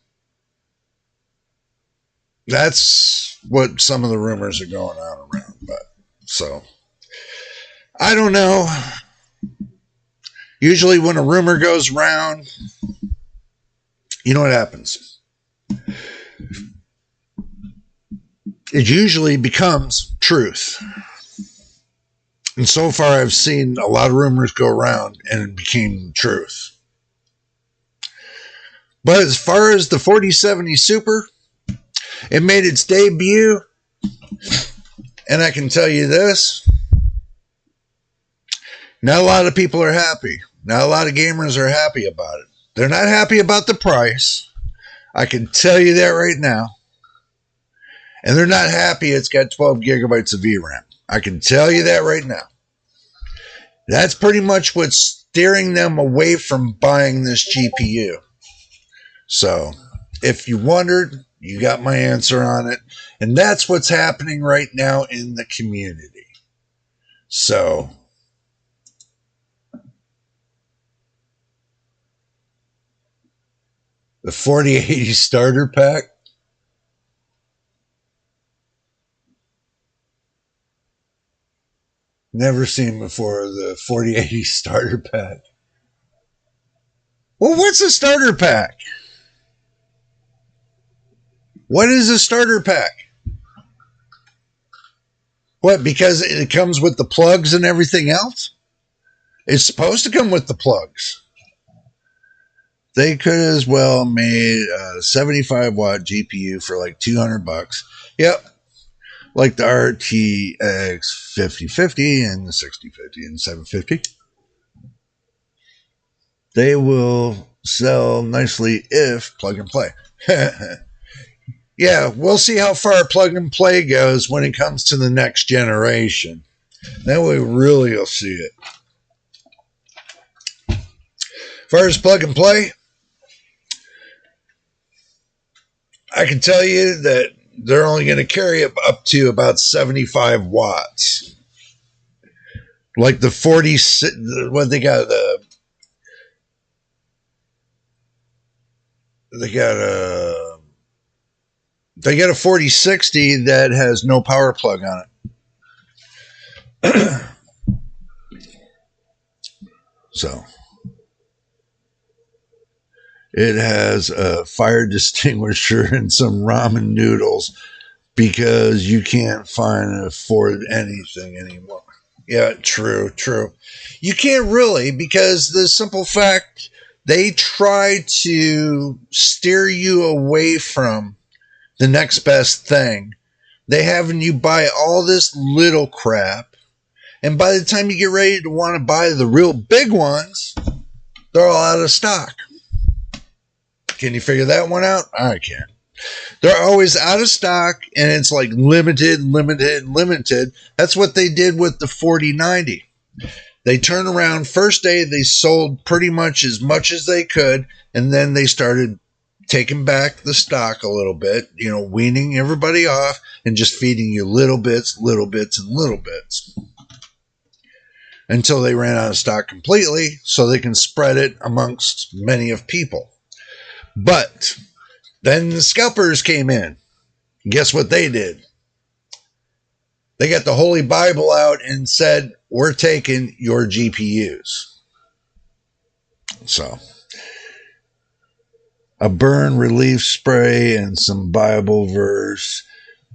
That's what some of the rumors are going on around. But so, I don't know. Usually when a rumor goes around, you know what happens? It usually becomes truth. And so far I've seen a lot of rumors go around and it became truth. But as far as the 4070 Super, it made its debut. And I can tell you this. Not a lot of people are happy. Not a lot of gamers are happy about it. They're not happy about the price. I can tell you that right now. And they're not happy it's got 12 gigabytes of VRAM. I can tell you that right now. That's pretty much what's steering them away from buying this GPU. So, if you wondered, you got my answer on it. And that's what's happening right now in the community. So, the 4080 starter pack. Never seen before the 4080 starter pack. Well, what's a starter pack? What is a starter pack? What, because it comes with the plugs and everything else? It's supposed to come with the plugs. They could as well made a 75 watt GPU for like $200. Yep. Like the RTX 5050 and the 6050 and 750. They will sell nicely if plug and play. Yeah, we'll see how far plug and play goes when it comes to the next generation. Then we really will see it. As far as plug and play, I can tell you that they're only going to carry it up to about 75 watts. Like the 40, what they got, they got a 4060 that has no power plug on it. So it has a fire extinguisher and some ramen noodles because you can't afford anything anymore. Yeah, true. You can't really, because the simple fact they try to steer you away from the next best thing. They having you buy all this little crap, and by the time you get ready to want to buy the real big ones, they're all out of stock. Can you figure that one out? I can't. They're always out of stock, and it's like limited, limited, limited. That's what they did with the 4090. They turned around, first day they sold pretty much as they could, and then they started taking back the stock a little bit, weaning everybody off and just feeding you little bits, and little bits until they ran out of stock completely so they can spread it amongst many of people. But then the scalpers came in. Guess what they did? They got the Holy Bible out and said, we're taking your GPUs. So, a burn relief spray and some Bible verse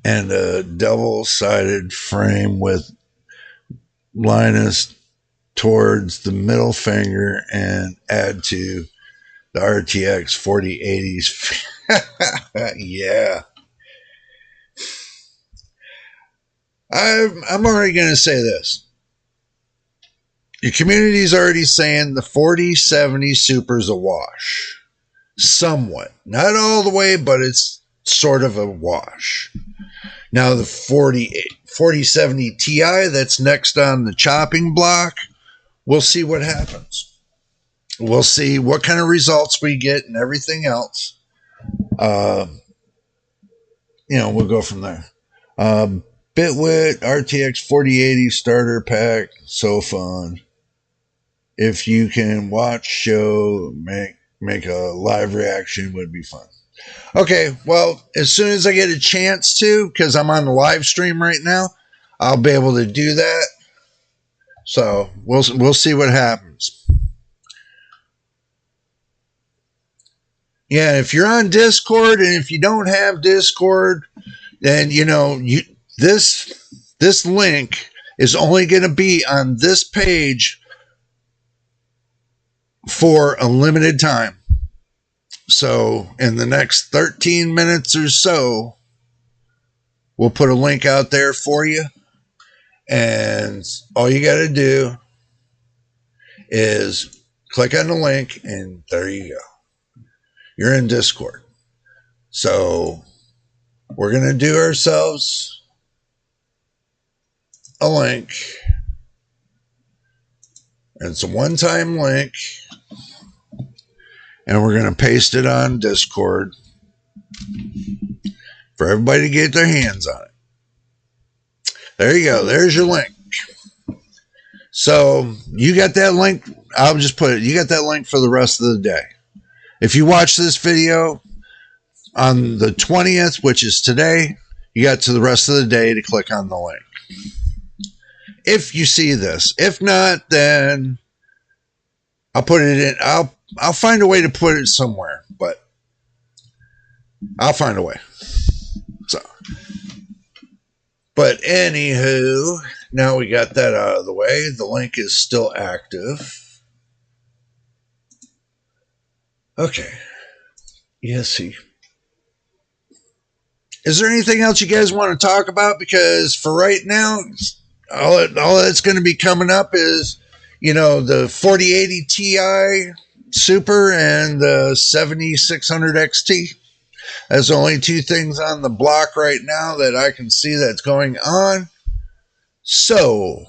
and a double-sided frame with Linus towards the middle finger and add to the RTX 4080s. Yeah. I'm already going to say this. Your community is already saying the 4070 Super is a wash. Somewhat. Not all the way, but it's sort of a wash. Now the 4070 Ti that's next on the chopping block, we'll see what happens. We'll see what kind of results we get and everything else. We'll go from there. Bitwit RTX 4080 starter pack, so fun. If you can watch show, make a live reaction would be fun. Okay, well, as soon as I get a chance to, because I'm on the live stream right now, I'll be able to do that. So we'll see what happens. Yeah, if you're on Discord, and if you don't have Discord, then this link is only going to be on this page for a limited time. So in the next 13 minutes or so, we'll put a link out there for you. And all you got to do is click on the link, and there you go. You're in Discord. So we're going to do ourselves a link. And it's a one-time link. And we're going to paste it on Discord for everybody to get their hands on it. There you go. There's your link. So you got that link. I'll just put it. You got that link for the rest of the day. If you watch this video on the 20th, which is today, you got to the rest of the day to click on the link. If you see this. If not, then I'll put it in. I'll find a way to put it somewhere, but I'll find a way. So, but anywho, now we got that out of the way. The link is still active. Okay. Yes, is there anything else you guys want to talk about? Because for right now, all that's going to be coming up is, the 4080 Ti Super and the 7600 XT. That's the only two things on the block right now that I can see that's going on. So,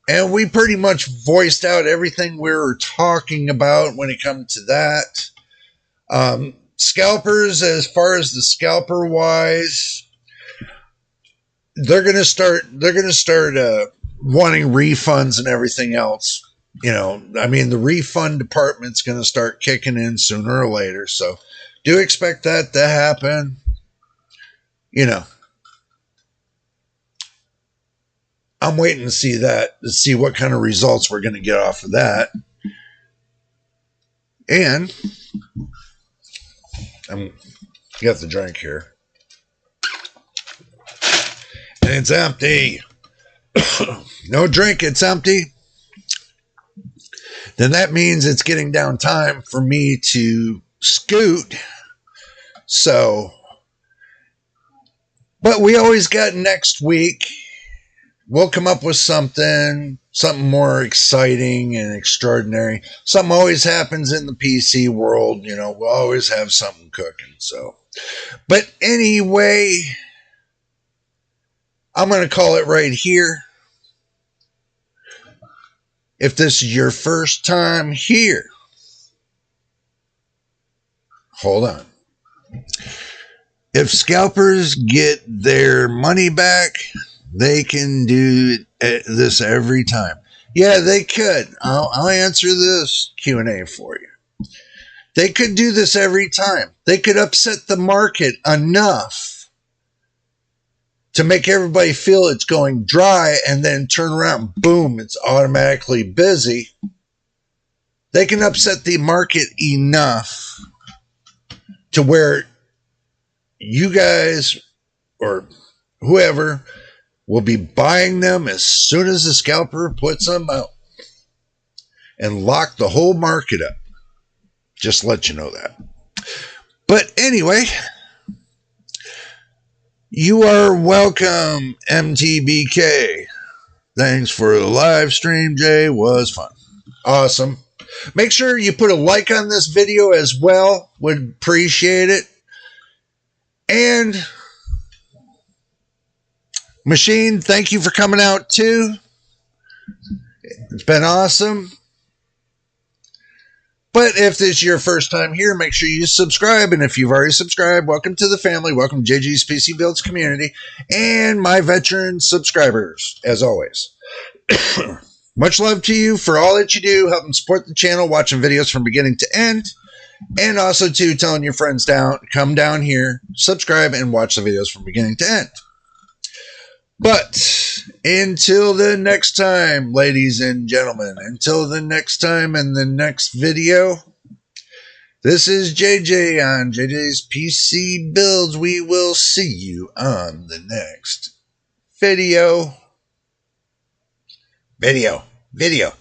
and we pretty much voiced out everything we were talking about when it comes to that. Scalpers, as far as the scalper wise, they're going to start wanting refunds and everything else. The refund department's going to start kicking in sooner or later. So do expect that to happen. I'm waiting to see what kind of results we're going to get off of that. And I'm got the drink here. And it's empty. No drink, it's empty. Then that means it's getting down time for me to scoot. So, but we always got next week. we'll come up with something more exciting and extraordinary. Something always happens in the PC world. You know, we'll always have something cooking. So, but anyway, I'm going to call it right here. If this is your first time here, hold on. If scalpers get their money back, they can do this every time. Yeah, they could. I'll answer this Q&A for you. They could do this every time. They could upset the market enough to make everybody feel it's going dry and then turn around, boom, it's automatically busy. They can upset the market enough to where you guys or whoever will be buying them as soon as the scalper puts them out and lock the whole market up. Just let you know that. But anyway, you are welcome, MTBK. Thanks for the live stream, Jay. Was fun. Awesome. Make sure you put a like on this video as well. Would appreciate it. And Machine, thank you for coming out too. It's been awesome. But if this is your first time here, make sure you subscribe. And if you've already subscribed, welcome to the family. Welcome to JJ's PC Builds community and my veteran subscribers, as always. Much love to you for all that you do, helping support the channel, watching videos from beginning to end. And also, too, telling your friends come down here, subscribe, and watch the videos from beginning to end. But until the next time, ladies and gentlemen, until the next time in the next video, this is JJ on JJ's PC Builds. We will see you on the next video. Video. Video.